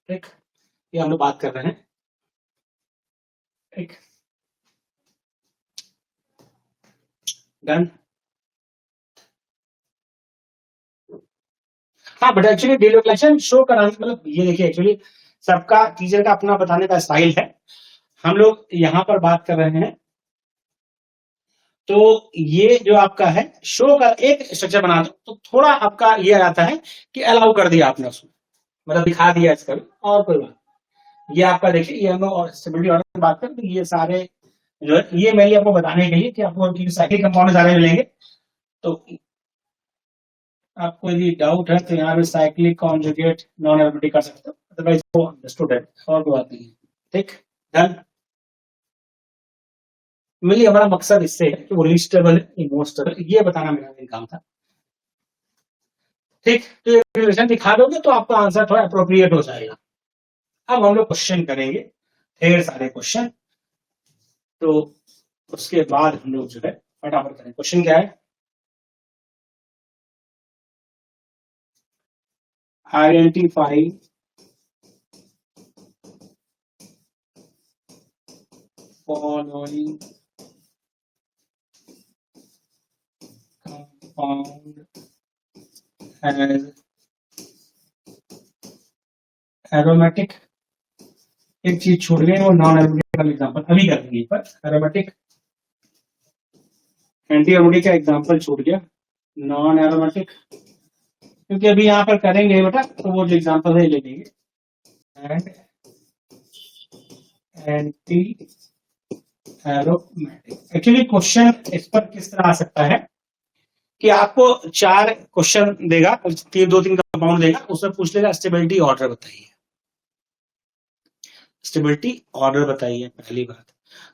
ठीक, ये हम लोग बात कर रहे हैं, ठीक, डन। हाँ बट एक्चुअली डिलोकलाइजेशन शो कराने, मतलब ये देखिए एक्चुअली सबका टीचर का अपना बताने का स्टाइल है। हम लोग यहाँ पर बात कर रहे हैं, तो ये जो आपका है शो का एक स्ट्रक्चर बना दो, तो थोड़ा आपका ये आ जाता है कि अलाउ कर दिया आपने उसमें, मतलब दिखा दिया इसका भी, और कोई बात। ये आपका देखिए, ये हम लोग और स्टेबिलिटी ऑर्डर की बात करें तो ये सारे जो है ये मेनली आपको बताने के लिए कि आपको साइक्लिक कंपाउंड सारे मिलेंगे। तो आपको यदि डाउट है तो यहाँ पे साइक्लिक कॉन्जुगेट नॉन एरोमेटिक कर सकते हो, अदरवाइज वो अंडरस्टूड है, और कोई बात नहीं है, ठीक, डन। मेनली हमारा मकसद इससे है कि वो रिस्टेबल है, इमोस्टेबल, ये बताना मेरा मेन काम था, ठीक। तो ये रिलेशन दिखा दोगे तो आपका आंसर थोड़ा अप्रोप्रिएट हो जाएगा। अब हम लोग क्वेश्चन करेंगे, ढेर सारे क्वेश्चन, तो उसके बाद हम लोग जो है फटाफट करें। क्वेश्चन क्या है? Identify following compound as aromatic। एक चीज छूट गई, वो नॉन एरोमेटिक का एग्जांपल अभी कर देंगे, पर एरोमेटिक एंटी एरोमेटिक का एग्जांपल छूट गया, नॉन एरोमेटिक, क्योंकि अभी यहाँ पर करेंगे बेटा, तो वो जो एग्जांपल है ले लेंगे। And anti aromatic, actually question इस पर किस तरह आ सकता है कि आपको 4 क्वेश्चन देगा, 2-3 कंपाउंड देगा, उसमें पूछ लेगा स्टेबिलिटी ऑर्डर बताइए, स्टेबिलिटी ऑर्डर बताइए पहली बात।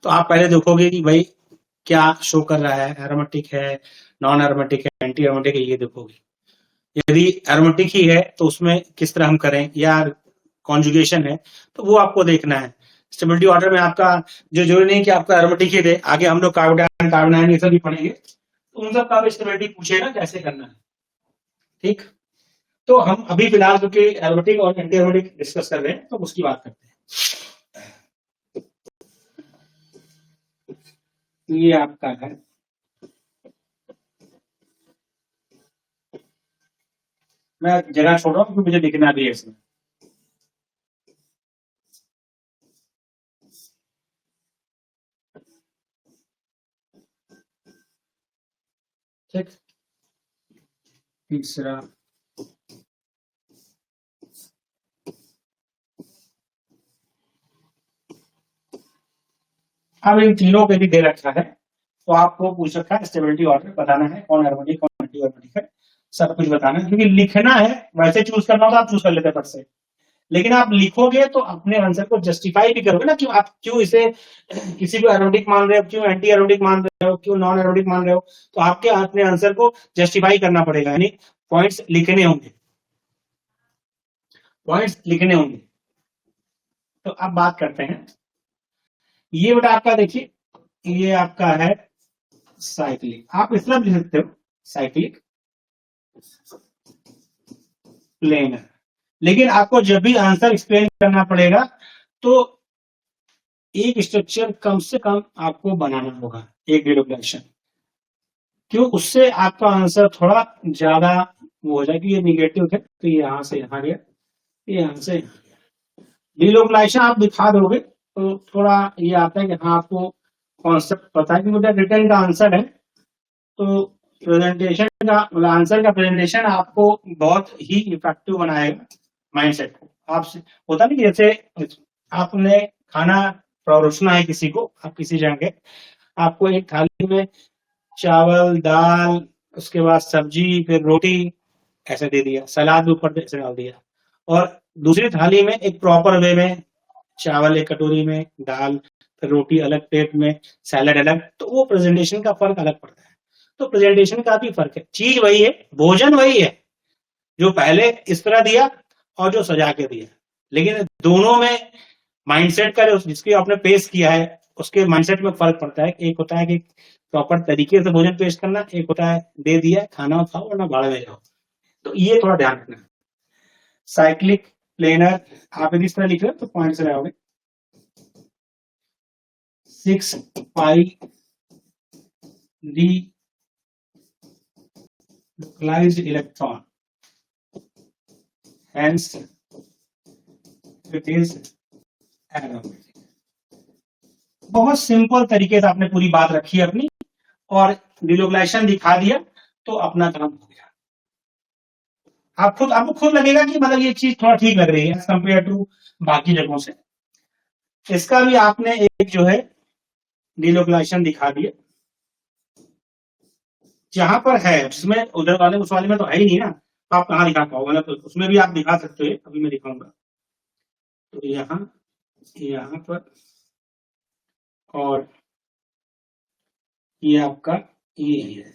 तो आप पहले देखोगे कि भाई क्या शो कर रहा है, एरोमेटिक है, नॉन एरोमेटिक है, एंटी एरोमेटिक है, ये देखोगे। यदि एरोमेटिक ही है तो उसमें किस तरह हम करें, या कॉन्जुगेशन है तो वो आपको देखना है। स्टेबिलिटी ऑर्डर में आपका जो जरूरी नहीं कि आपका एरोमेटिक ही दे, आगे हम लोग कार्बोडाइन कार्बोनाइन ये सब भी पढ़ेंगे, तो उन सब का भी स्टेबिलिटी पूछेगा कैसे करना है। ठीक, तो हम अभी फिलहाल क्योंकि एरोमेटिक और एंटी एरोमेटिक डिस्कस कर रहे हैं तो उसकी बात करते हैं। ये आपका है, मैं जगह छोड़ रहा हूँ क्योंकि मुझे लिखना भी है इसमें। ठीक, तीसरा अब इन तीनों के लिए दे रखा है, तो आपको पूछ रखा है स्टेबिलिटी ऑर्डर बताना है, कौन एरोमेटिक कौन एंटी एरोमेटिक है, सब कुछ बताना है। क्योंकि लिखना है, वैसे चूज करना होता आप चूज कर लेते फट से, लेकिन आप लिखोगे तो अपने आंसर को जस्टिफाई भी करोगे ना, कि आप क्यों इसे किसी को एरोमेटिक मान रहे हो, क्यों एंटी एरोमेटिक मान रहे हो, क्यों नॉन एरोमेटिक मान रहे हो, तो आपके अपने आंसर को जस्टिफाई करना पड़ेगा, यानी पॉइंट्स लिखने होंगे, पॉइंट्स लिखने होंगे। तो अब बात करते हैं, ये बेटा आपका देखिए, ये आपका है साइक्लिक, आप इस तरह लिख सकते हो साइक्लिक प्लेनर, लेकिन आपको जब भी आंसर एक्सप्लेन करना पड़ेगा तो एक स्ट्रक्चर कम से कम आपको बनाना होगा, एक डिलोक्लेशन, क्यों, उससे आपका आंसर थोड़ा ज्यादा वो हो जाएगा। ये निगेटिव है तो ये यहां से यहां गया, ये यहां से डिलोक्लेशन आप दिखा दोगे तो थोड़ा ये आता है कि हाँ आपको कॉन्सेप्ट पता है कि मुझे रिटर्न का आंसर है, तो प्रेजेंटेशन का मतलब आंसर का प्रेजेंटेशन आपको बहुत ही इफेक्टिव बनाएगा माइंडसेट को। आपसे होता नहीं, जैसे आपने खाना परोसना है किसी को, आप किसी जगह, आपको एक थाली में चावल दाल, उसके बाद सब्जी, फिर रोटी ऐसे दे दिया, सलाद भी ऊपर से डाल दिया, और दूसरी थाली में एक प्रॉपर वे में चावल एक कटोरी में, दाल, फिर रोटी अलग प्लेट में, सैलड अलग, तो वो प्रेजेंटेशन का फर्क अलग पड़ता है। तो प्रेजेंटेशन का भी फर्क है, चीज वही है, भोजन वही है, जो पहले इस तरह दिया और जो सजा के दिया, लेकिन दोनों में माइंडसेट का जो जिसकी आपने पेश किया है उसके माइंडसेट में फर्क पड़ता है। एक होता है कि प्रॉपर तरीके से भोजन पेश करना, एक होता है दे दिया खाना खाओ वरना भाड़ में जाओ, तो ये थोड़ा ध्यान रखना। साइक्लिक प्लेनर आप यदि इस तरह लिख रहे हो तो पॉइंट से लगाओगे 6 pi D localized electron, hence it is aromatic। बहुत सिंपल तरीके से आपने पूरी बात रखी है अपनी, और डिलोक्लाइजेशन दिखा दिया तो अपना काम हो गया। आपको खुद लगेगा कि मतलब ये चीज थोड़ा ठीक लग रही है कंपेयर टू बाकी जगहों से। इसका भी आपने एक जो है डिलोक्लाइजेशन दिखा दिया, जहां पर है, जिसमें उधर वाले उस वाले में तो है ही नहीं ना, तो आप कहाँ दिखा पाओगे ना, तो उसमें भी आप दिखा सकते हो, अभी मैं दिखाऊंगा। तो यहाँ पर, और ये आपका ये है,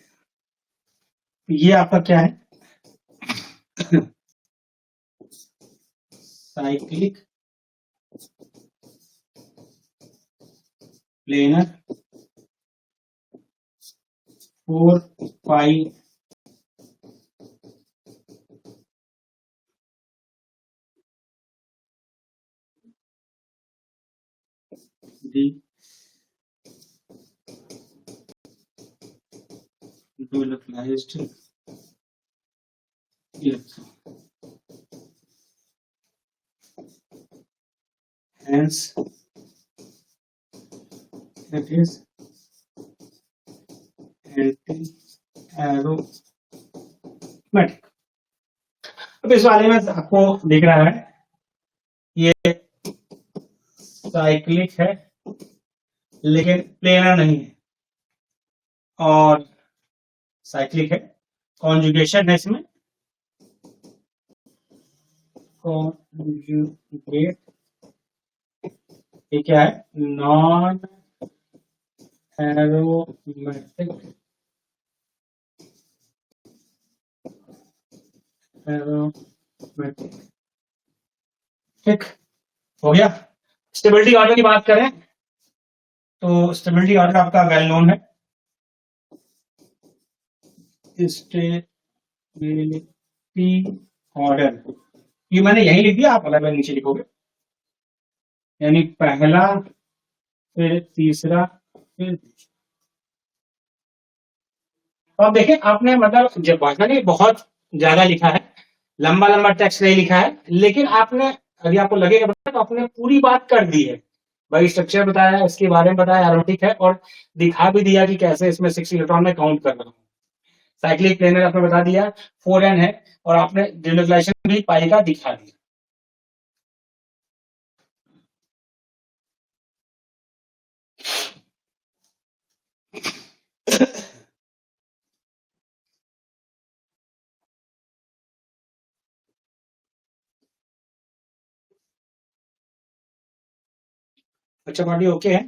ये आपका क्या है cyclic planar 4 pi D localized electron, hence it is anti-aromatic। अब इस वाले में आपको दिख रहा है ये साइक्लिक है लेकिन प्लेनर नहीं है, और साइक्लिक है कॉन्जुगेशन है इसमें, कॉन्जुगेट, ये क्या है, नॉन एरोमेटिक, एरोमेटिक, ठीक हो गया। स्टेबिलिटी ऑर्डर की बात करें तो स्टेबिलिटी ऑर्डर आपका वेल नोन है, स्टेबिलिटी ऑर्डर, ये मैंने यही लिख दिया, आप अलग अलग नीचे लिखोगे, यानी पहला, फिर तीसरा, फिर। तो आप देखें, आपने मतलब जब नहीं बहुत ज्यादा लिखा है, लंबा लंबा टेक्स्ट नहीं लिखा है, लेकिन आपने, यदि आपको लगेगा तो आपने पूरी बात कर दी है भाई, स्ट्रक्चर बताया, इसके बारे में बताया, एरोमेटिक है, और दिखा भी दिया कि कैसे इसमें 6 इलेक्ट्रॉन में काउंट करना है। साइक्लिक प्लेनर आपने बता दिया 4n है, और आपने डिनोक्लाइजेशन भी पाई का दिखा दिया। अच्छा पार्टी ओके है।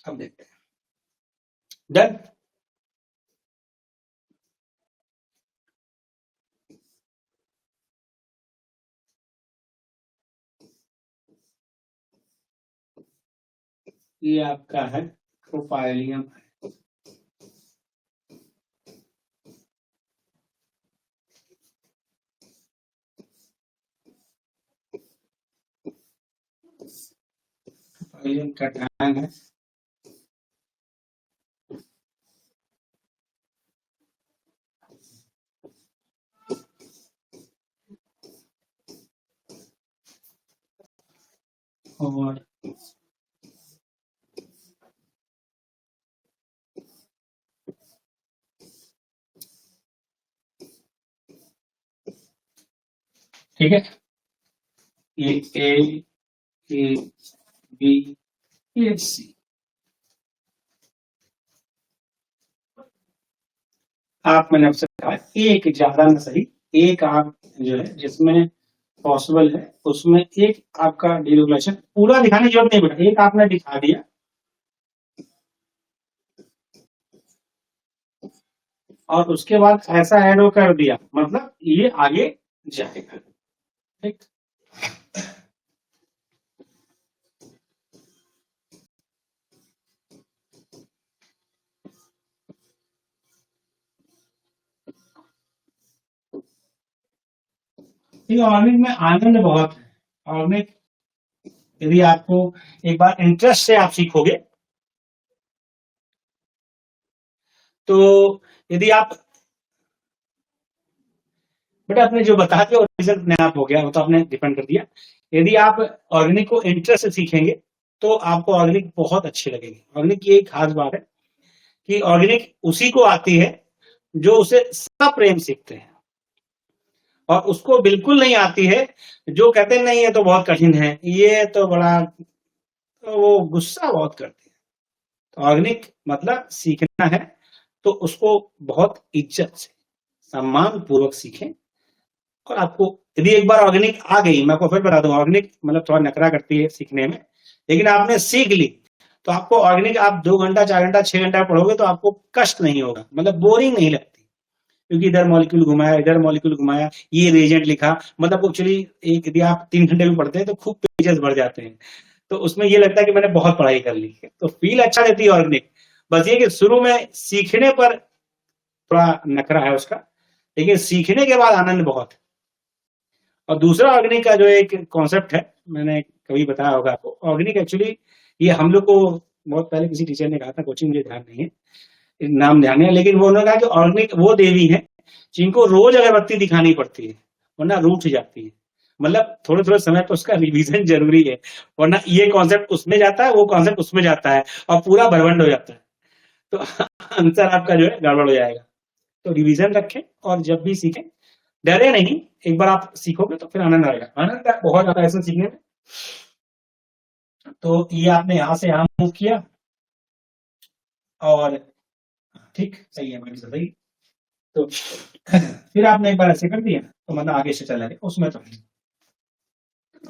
अब देखते हैं, डन। ये आपका है प्रोपाइलियम, प्रोपाइलियम कैटायन है, और ठीक है, ये ए बी ये सी। आप, मैंने आपसे कहा एक ज्यादा ना सही, एक आप जो है जिसमें पॉसिबल है उसमें एक आपका डिनोक्लाइजेशन पूरा दिखाने की जरूरत नहीं बेटा, एक आपने दिखा दिया और उसके बाद ऐसा एरो कर दिया, मतलब ये आगे जाएगा, ठीक। ऑर्गेनिक में आनंद बहुत है। ऑर्गेनिक यदि आपको एक बार इंटरेस्ट से आप सीखोगे, तो यदि आप बेटा आपने जो बता दिया रिजल्ट अपने आप हो गया, वो तो आपने डिपेंड कर दिया। यदि आप ऑर्गेनिक को इंटरेस्ट से सीखेंगे तो आपको ऑर्गेनिक बहुत अच्छी लगेगी। ऑर्गेनिक की एक खास बात है कि ऑर्गेनिक उसी को आती है जो उसे सप्रेम सीखते हैं, और उसको बिल्कुल नहीं आती है जो कहते हैं नहीं ये तो बहुत कठिन है, ये तो बड़ा, तो वो गुस्सा बहुत करते हैं। तो ऑर्गेनिक मतलब सीखना है तो उसको बहुत इज्जत से, सम्मान पूर्वक सीखें। और आपको यदि एक बार ऑर्गेनिक आ गई, मैं आपको फिर बता दूं, ऑर्गेनिक मतलब थोड़ा नखरा करती है सीखने में, लेकिन आपने सीख ली तो आपको ऑर्गेनिक आप 2 घंटा 4 घंटा 6 घंटा पढ़ोगे तो आपको कष्ट नहीं होगा, मतलब बोरिंग नहीं लगती, क्योंकि इधर मॉलिक्यूल घुमाया, इधर मॉलिक्यूल घुमाया, ये रिएजेंट लिखा, मतलब एक्चुअली एक यदि आप 3 घंटे में पढ़ते हैं तो खूब पेजेस बढ़ जाते हैं, तो उसमें ये लगता है कि मैंने बहुत पढ़ाई कर ली है, तो फील अच्छा देती है ऑर्गेनिक। बस ये कि शुरू में सीखने पर थोड़ा नखरा है उसका, लेकिन सीखने के बाद आनंद बहुत है। और दूसरा ऑर्गेनिक का जो एक कॉन्सेप्ट है, मैंने कभी बताया होगा आपको, ऑर्गेनिक एक्चुअली ये हम लोग को बहुत पहले किसी टीचर ने कहा था, कोचिंग मुझे ध्यान नहीं है, नाम ध्यान है, लेकिन वो उन्होंने कहा कि ऑर्गेनिक वो देवी है जिनको रोज अगरबत्ती दिखानी पड़ती है वरना रूठ जाती है, मतलब थोड़े थोड़े समय पर उसका रिवीजन जरूरी है, वरना ये कॉन्सेप्ट उसमें जाता है, वो कॉन्सेप्ट उसमें जाता है, और पूरा भरभंड हो जाता है, तो आंसर आपका जो है गड़बड़ हो जाएगा। तो रिवीजन रखें और जब भी सीखें डरे नहीं, एक बार आप सीखोगे तो फिर आनंद आएगा, आनंद बहुत ज्यादा ऐसा सीखने में तो ये आपने यहां से यहां मूव किया और ठीक सही है भाई सही। तो फिर आपने एक बार ऐसे कर दिया तो मतलब आगे से चला गया उसमें। तो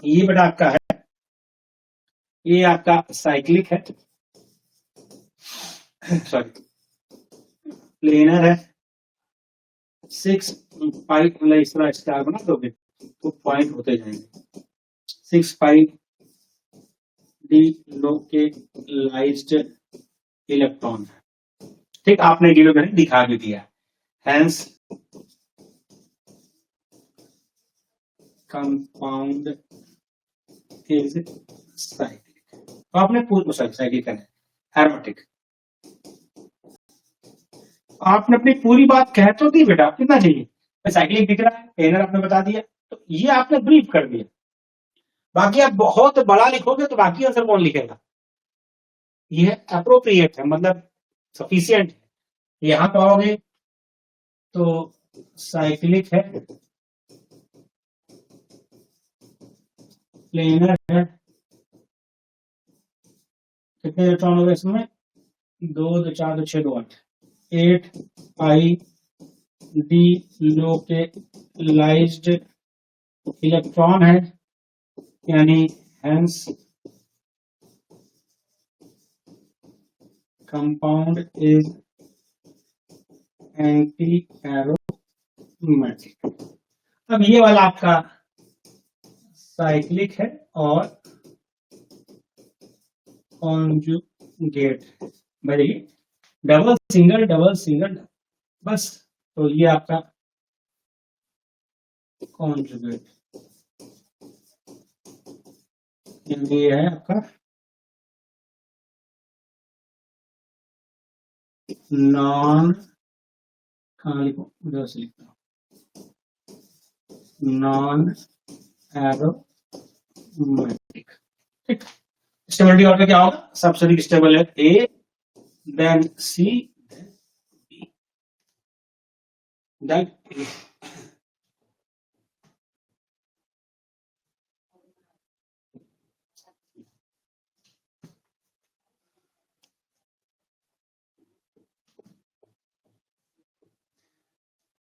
ये बेटा आपका है, ये आपका साइक्लिक है, सॉरी प्लेनर है। 6 पाई मतलब इस तरह स्टार बना दोगे तो पॉइंट होते जाएंगे। 6 पाई डिलोकेलाइज्ड इलेक्ट्रॉन, ठीक आपने डिलोकेलाइज दिखा भी दिया। Hence compound is cyclic. तो आपने पूर्ण साइक्लिक करना है एरोमेटिक। आपने अपनी पूरी बात कह तो दी बेटा, कितना चाहिए? साइक्लिक दिख रहा है, प्लेनर आपने बता दिया, तो ये आपने ब्रीफ कर दिया। बाकी आप बहुत बड़ा लिखोगे तो बाकी आंसर कौन लिखेगा? ये अप्रोप्रिएट है, मतलब सफिशियंट है। यहां पाओगे तो साइक्लिक है, प्लेनर है, कितने इलेक्ट्रॉन हो गए इसमें? 2 2 4 2 6 2 8 8 पाई डिलोकेलाइज्ड इलेक्ट्रॉन है, यानी hence compound is anti aromatic. अब ये वाला आपका साइक्लिक है और कॉन्जुगेट, भाई डबल सिंगल बस। तो ये आपका कॉन्जुगेट, ये है आपका नॉन, कहाँ लिखो उधर से लिखता हूँ, नॉन एरोमेटिक। ठीक, स्टेबिलिटी ऑर्डर क्या होगा? सबसे अधिक स्टेबल है ए, देन सी, देन ए।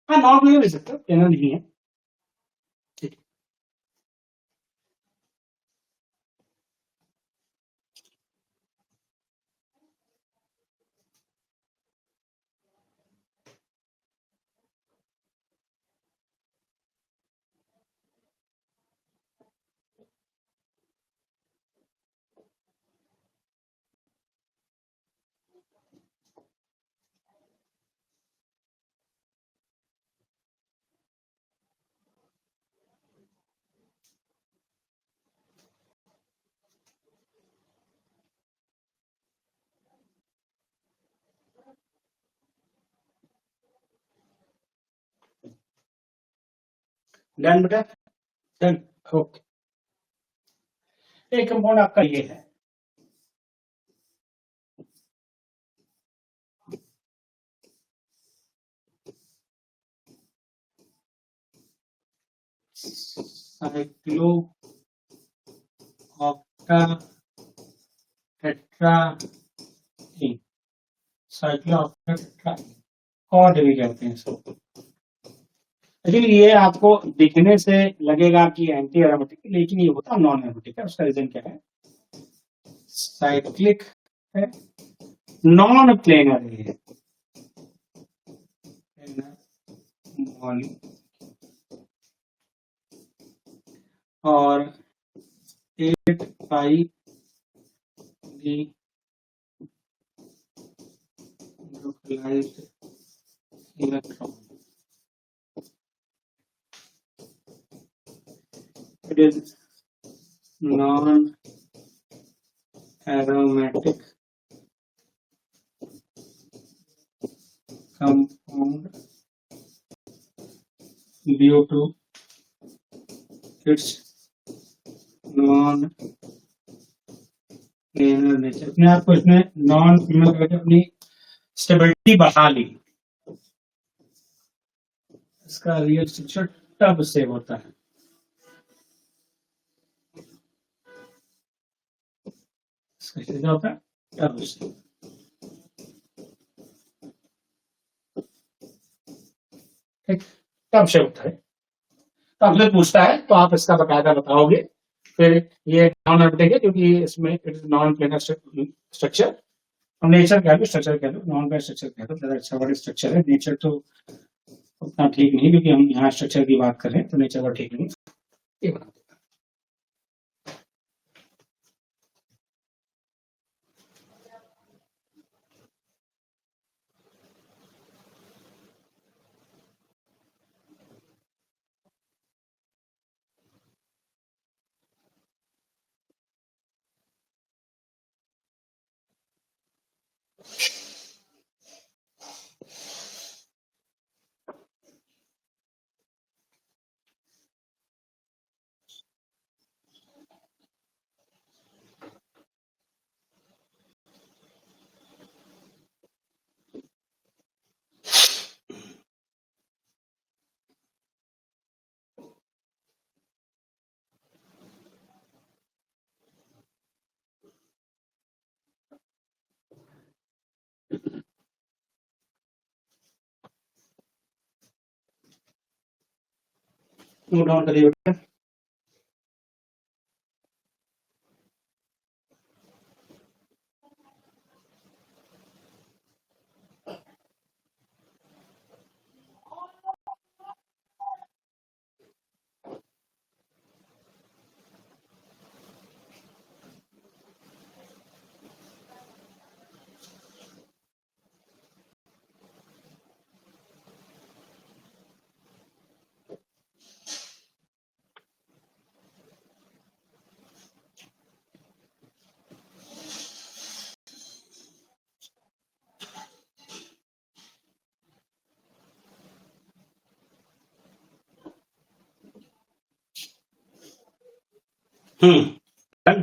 हाँ नॉन ले सकते हो, कहना नहीं है। ठीक, डन बेटा, डन। ओके, एक कंपाउंड आपका ये है, साइक्लो ऑक्टा टेट्राइन, साइक्लो ऑक्टा टेट्राइन और भी कहते हैं इसको। एक्चुअली ये आपको दिखने से लगेगा कि एंटी एरोमेटिक, लेकिन ये होता नॉन एरोमेटिक है। उसका रीजन क्या है? साइक्लिक है, नॉन प्लेनर है, और 8 पाई डिलोकेलाइज्ड electron, it is non-aromatic compound due to its non-planar nature। अपने आप को इसमें नॉन प्लेनर करके अपनी स्टेबिलिटी बढ़ा ली। इसका रियल स्ट्रक्चर तब से होता है क्या होता है, टर्ब शेप। ठीक, टर्ब शेप होता है। तो आपसे पूछता है तो आप इसका बकायदा बताओगे। फिर ये नॉन ऑर्बिटिक है क्योंकि इसमें it is non planar structure. Nature कह लो, स्ट्रक्चर कह लो, नॉन प्लेनर स्ट्रक्चर कह लो, ज्यादा अच्छा वर्ड स्ट्रक्चर है। नेचर तो उतना ठीक नहीं क्योंकि हम यहाँ स्ट्रक्चर की बात कर रहे हैं, तो नेचर वर्ड ठीक नहीं। ये बना नोट डाउन करिए बेटा। डन।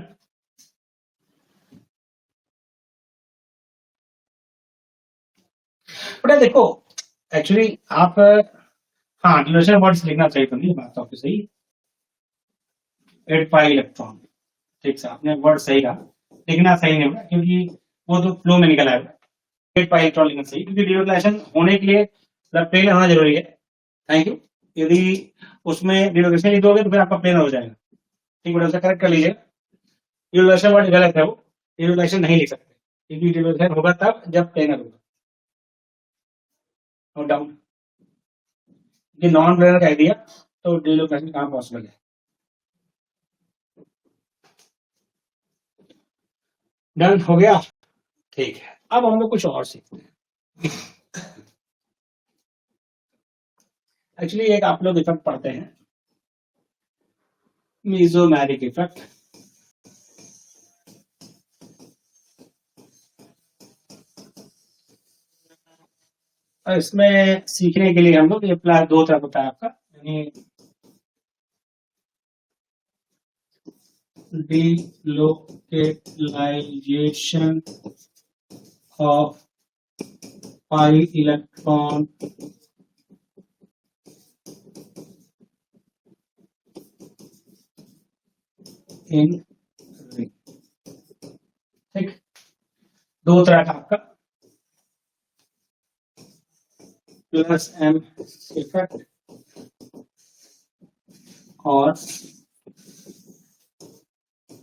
बेटा देखो, एक्चुअली आप, हाँ डिलोशन वर्ड्स लिखना चाहिए तो नहीं, बात तो आपकी सही। 8 पाई इलेक्ट्रॉन, ठीक से आपने वर्ड सही कहा, लिखना सही नहीं होगा क्योंकि वो तो फ्लो में निकल आएगा। 8 पाई इलेक्ट्रॉन लिखना चाहिए क्योंकि डिलोकेशन होने के लिए प्लेन होना जरूरी है। Thank you. यदि उसमें डिलोकेशन लिख दोगे तो फिर आपका प्लेन हो जाएगा। ठीक है, करेक्ट कर लीजिए। डिलोकेशन वर्ड गलत है, वो डिलोकेशन नहीं लिख सकते क्योंकि डिलोकेशन होगा तब जब प्लेनर होगा। Note down. ये नॉन प्लेनर कह दिया तो डिलोकेशन कहाँ पॉसिबल है। डन हो गया। ठीक है, अब हम लोग कुछ और सीखते हैं। एक्चुअली एक आप लोग इफेक्ट पढ़ते हैं, मीजोमेरिक इफेक्ट। इसमें सीखने के लिए हम लोग ये प्लान दो तरफ होता है आपका, यानी delocalization of pi electron in ring। ठीक, दो तरह का आपका प्लस एम इफेक्ट और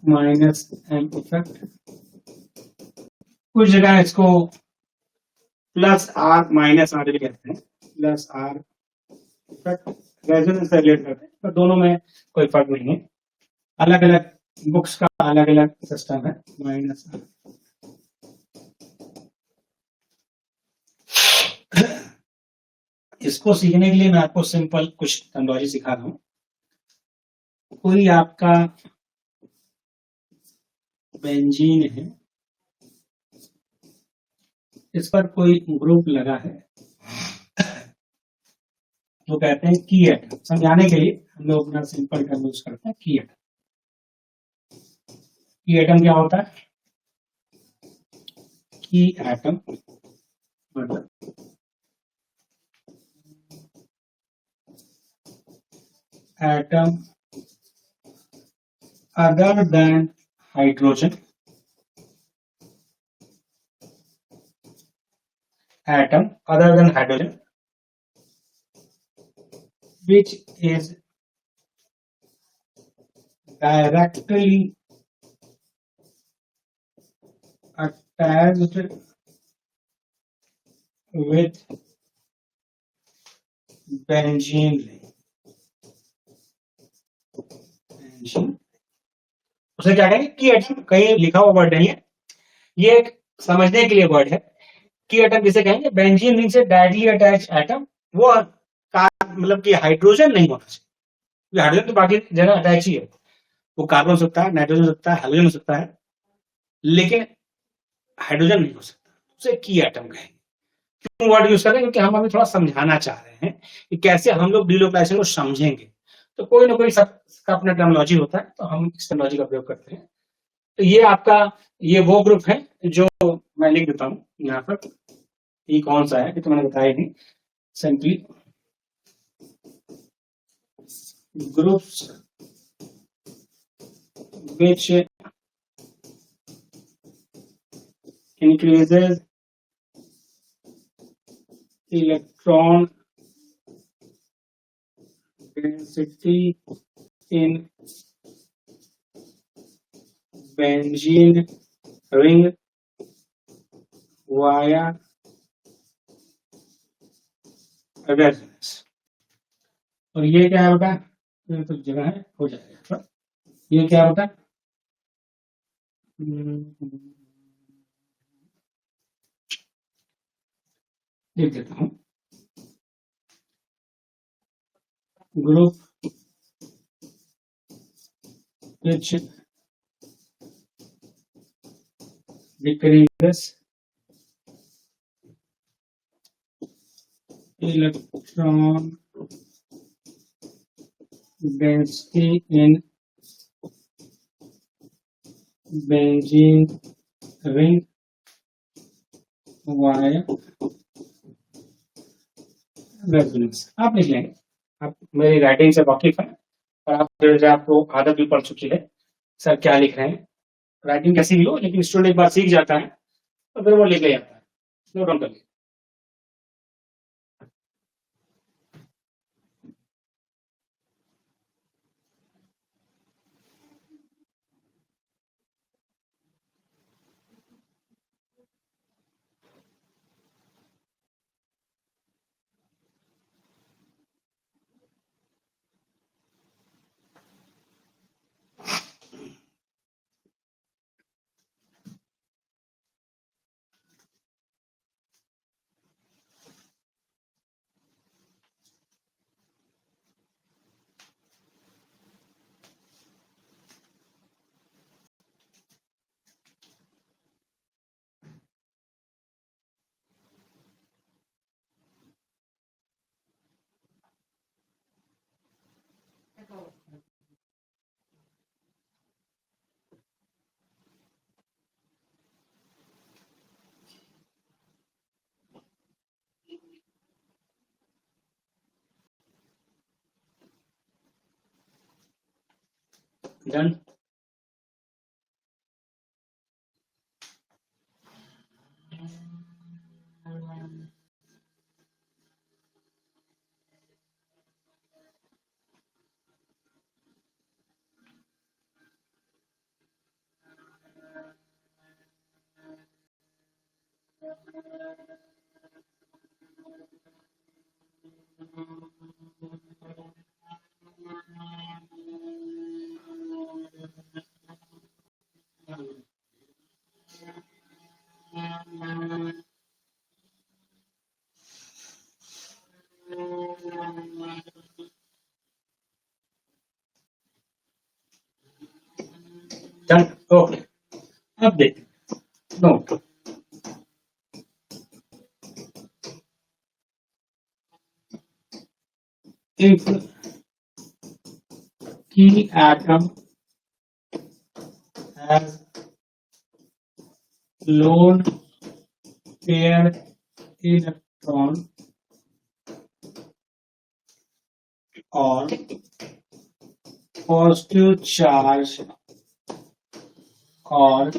माइनस एम इफेक्ट। कुछ जगह इसको प्लस आर माइनस आर भी कहते हैं, प्लस आर इफेक्ट रेजोनेंस से रिलेट करते हैं, पर दोनों में कोई फर्क नहीं है। अलग अलग बुक्स का अलग अलग सिस्टम है। माइनस आर, इसको सीखने के लिए मैं आपको सिंपल कुछ टर्मिनोलॉजी सिखा रहा हूं। कोई आपका बेंजीन है, इस पर कोई ग्रुप लगा है, तो कहते हैं की एटम। समझाने के लिए हम लोग अपना सिंपल टर्म यूज करते हैं, की एटम। की एटम क्या होता है? की एटम मतलब atom other than hydrogen atom other than hydrogen which is directly attached with benzene ring. उसे क्या कहेंगे? की एटम। कहीं लिखा हुआ वर्ड नहीं है, ये एक समझने के लिए वर्ड है। की एटम किसे कहेंगे? बेंजीन रिंग से डायरेक्टली अटैच एटम। वो मतलब कि हाइड्रोजन नहीं होना चाहिए। हाइड्रोजन तो बाकी जगह अटैच ही है, वो कार्बन हो सकता है, नाइट्रोजन हो सकता है, हाइड्रोजन हो सकता है, लेकिन हाइड्रोजन नहीं हो सकता। उसे की एटम कहेंगे। क्यों वर्ड यूज करें? क्योंकि हम अभी थोड़ा समझाना चाह रहे हैं कि कैसे हम लोग डिलोकलाइजेशन को समझेंगे। तो कोई ना कोई सबका अपना टर्मिनोलॉजी होता है, तो हम इस टर्मिनोलॉजी का प्रयोग करते हैं। तो ये आपका, ये वो ग्रुप है जो मैं लिख देता हूं यहाँ पर। ये कौन सा है? ये तो मैंने बताया नहीं। Simply groups which increases electron density in benzene ring via resonance। और ये क्या है बेटा? ये तो जगह है, हो जाएगा। ये क्या होता है? लिख देता हूं। Group which decreases electron density in benzene ring via resonance। आप लिख लेंगे, आप मेरी राइटिंग से वाकिफ हैं और आप जैसे आपको आदत भी पड़ चुकी है सर क्या लिख रहे हैं। राइटिंग कैसी भी हो, लेकिन स्टूडेंट एक बार सीख जाता है तो फिर वो लिख ले जाता है। नोट डाउन कर लीजिए। डन। डन। ओके, अब देखते note. if key atom has lone pair electron or positive charge or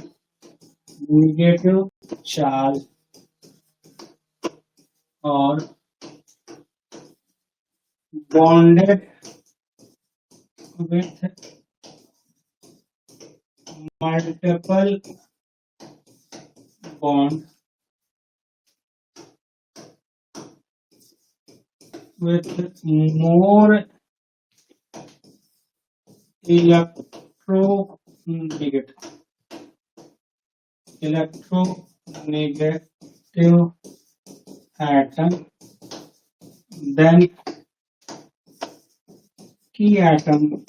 negative charge और bonded with multiple bond with more electronegative atom then key atom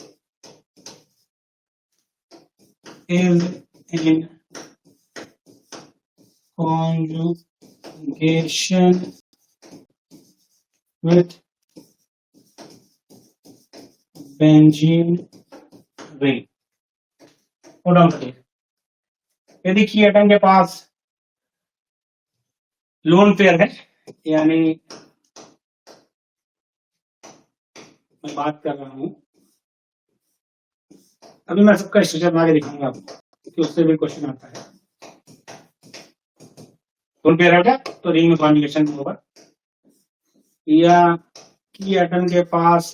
is in conjugation with benzene ring. Hold on करिए। यदि की atom के पास lone pair है, यानी मैं बात कर रहा हूं, अभी मैं सबका स्ट्रक्चर बना के दिखाऊंगा आपको क्योंकि उससे भी क्वेश्चन आता है। लोन पेयर है तो रिंग में कॉन्जुगेशन होगा, या की एटम के पास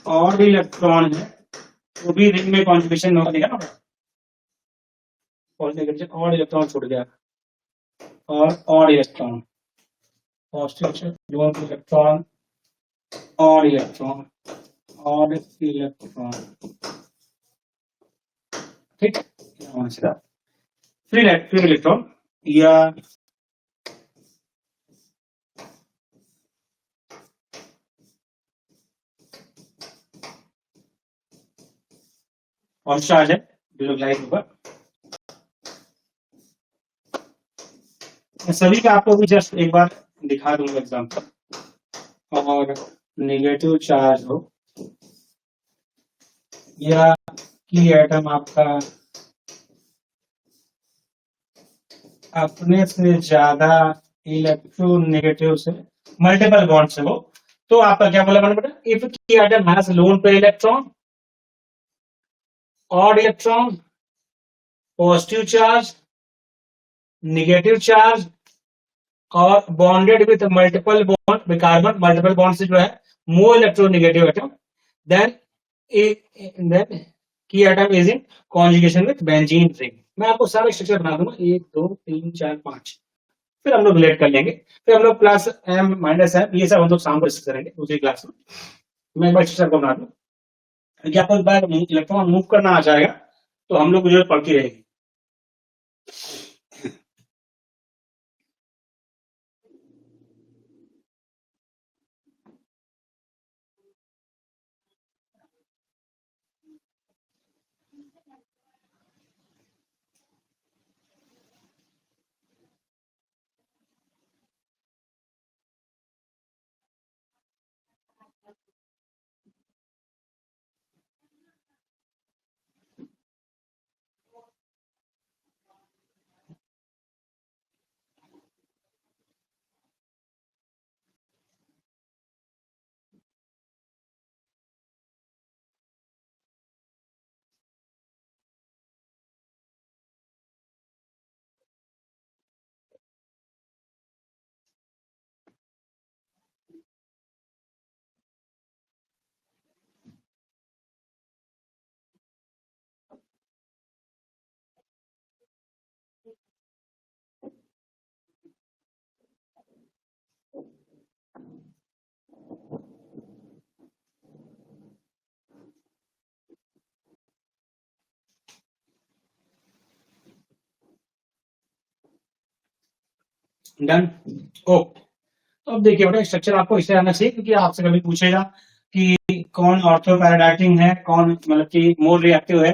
और इलेक्ट्रॉन है वो भी रिंग में कॉन्जुगेशन होगा, देखा ना, और इलेक्ट्रॉन छूट गया, और इलेक्ट्रॉन पॉजिटिव इलेक्ट्रॉन और इलेक्ट्रॉन और इलेक्ट्रॉन, ठीक, फ्री इलेक्ट्रॉन या और चार्ज है लाइट होगा। सभी का आपको भी जस्ट एक बार दिखा दूंगा एग्जांपल। और नेगेटिव चार्ज हो या की एटम आपका अपने से ज्यादा इलेक्ट्रोनेगेटिव से मल्टीपल बॉन्ड से हो, तो आपका क्या बोला मैंने बेटा, इफ की एटम हैज लोन पे electron, odd electron, positive charge, negative charge और bonded with multiple bond with carbon, multiple bond से जो है more electronegative atom, then key atom is in conjugation with benzene ring। मैं आपको सारे structure बना दूंगा, 1 2 3 4 5, फिर हम लोग रिलेट कर लेंगे, फिर हम लोग प्लस m माइनस m ये सब हम लोग शाम को डिस्कस करेंगे दूसरी क्लास में। मैं एक बार स्ट्रक्चर को बना दूं, कि आपको एक बार इलेक्ट्रॉन मूव करना आ जाएगा तो हम लोग को जरूरत पड़ती रहेगी। डन। ओके, तो अब देखिए बेटा स्ट्रक्चर आपको इससे आना चाहिए क्योंकि आपसे कभी पूछेगा कि कौन ऑर्थोपैराडाइटिंग है, कौन मतलब कि मोर रिएक्टिव है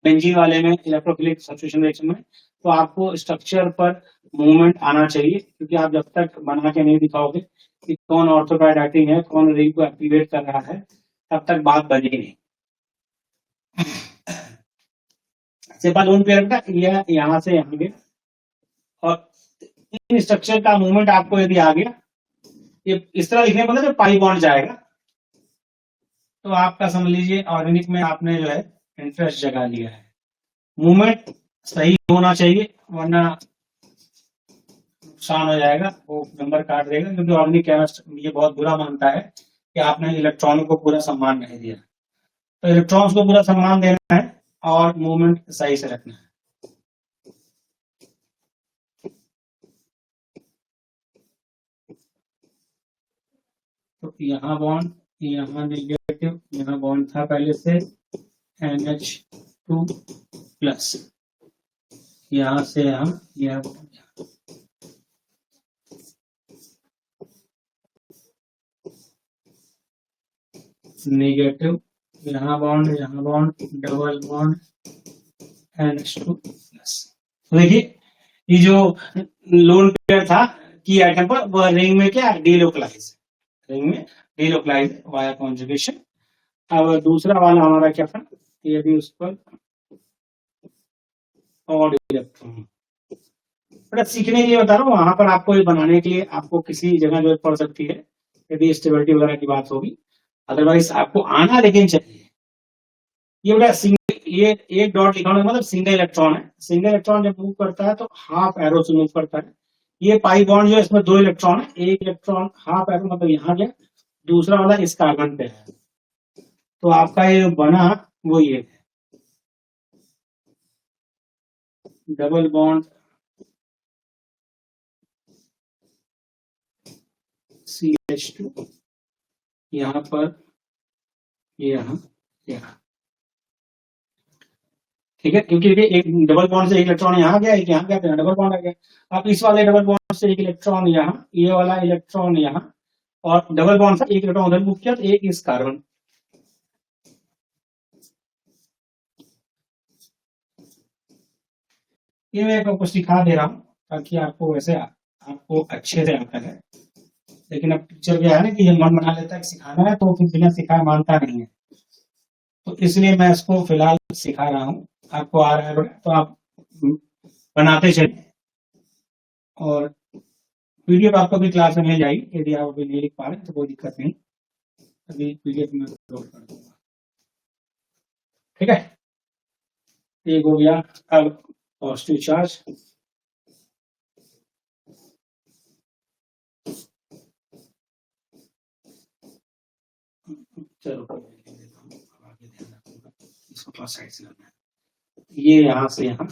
बेंजीन वाले में इलेक्ट्रोफिलिक सब्स्टिट्यूशन रिएक्शन में, तो आपको स्ट्रक्चर पर मूवमेंट आना चाहिए क्योंकि आप जब तक बना के नहीं दिखाओगे कि कौन ऑर्थोपैराडाइटिंग है, कौन रिंग को एक्टिवेट कर रहा है, तब तक बात बनेगी नहीं। सिंपल लोन पेयर का यहाँ से यहाँ गए और इन स्ट्रक्चर का मूवमेंट आपको यदि आ गया, ये इस तरह लिखने पर जब पाई बॉन्ड जाएगा तो आपका समझ लीजिए ऑर्गेनिक में आपने जो है इंटरेस्ट जगा लिया है। मूवमेंट सही होना चाहिए वरना नुकसान हो जाएगा, वो नंबर काट देगा, क्योंकि ऑर्गेनिक केमिस्ट ये बहुत बुरा मानता है कि आपने इलेक्ट्रॉनों को पूरा सम्मान नहीं दिया। तो इलेक्ट्रॉन्स को पूरा सम्मान देना है और मूवमेंट सही से रखना है। तो यहाँ बॉन्ड, यहाँ नेगेटिव, यहाँ बॉन्ड था पहले से NH2 प्लस, यहाँ से हम यह नेगेटिव, यहाँ bond, double bond NH2 plus. तो देखिए ये जो लोन पेयर था की आइटम पर, वह रिंग में क्या डीलोकलाइज, रिंग में डीलोकलाइज वाया कॉन्जुगेशन। अब दूसरा वाला हमारा क्या था, यदि उस पर ऑड इलेक्ट्रॉन, बड़ा सीखने के लिए बता रहा हूँ, वहां पर आपको ये बनाने के लिए आपको किसी जगह जरूरत पड़ सकती है यदि स्टेबिलिटी वगैरह की बात होगी, अदरवाइज आपको आना लेकिन चाहिए। ये बड़ा ये एक डॉट लिखा होना मतलब सिंगल इलेक्ट्रॉन है। सिंगल इलेक्ट्रॉन जब मूव करता है तो हाफ एरो से मूव करता है। ये पाई बॉन्ड जो है इसमें 2 इलेक्ट्रॉन है, एक इलेक्ट्रॉन हाफ एरो मतलब यहाँ गया, दूसरा वाला इस कार्बन पे है। तो आपका ये बना वो ये डबल बॉन्ड CH2, यहाँ पर यहाँ, ठीक है, क्योंकि एक डबल बॉन्ड से एक इलेक्ट्रॉन यहाँ गया, एक यहाँ गया, तो डबल बॉन्ड आ गया। अब इस वाले डबल बॉन्ड से एक इलेक्ट्रॉन यहाँ, ये वाला इलेक्ट्रॉन यहाँ, और डबल बॉन्ड से एक इलेक्ट्रॉन उधर मूव किया, तो एक इस कार्बन। ये मैं आपको सिखा दे रहा हूँ ताकि आपको वैसे आपको अच्छे से आता है। लेकिन अब टीचर क्या है ना कि जब मन बना लेता है सिखाना है तो फिर बिना सिखाए मानता नहीं है, तो इसलिए मैं इसको फिलहाल सिखा रहा हूँ। आपको आ रहा है तो आप बनाते चलिए, और पीडीएफ आपको भी क्लास में मिल जाएगी। यदि आप अभी नहीं लिख पा रहे तो कोई दिक्कत नहीं, अभी पीडीएफ में अपलोड कर दूंगा, ठीक है। एक हो गया अब पॉजिटिव चार्ज, चलो आगे ध्यान रखूंगा, इसको थोड़ा साइड से करना है। ये यहाँ से यहाँ,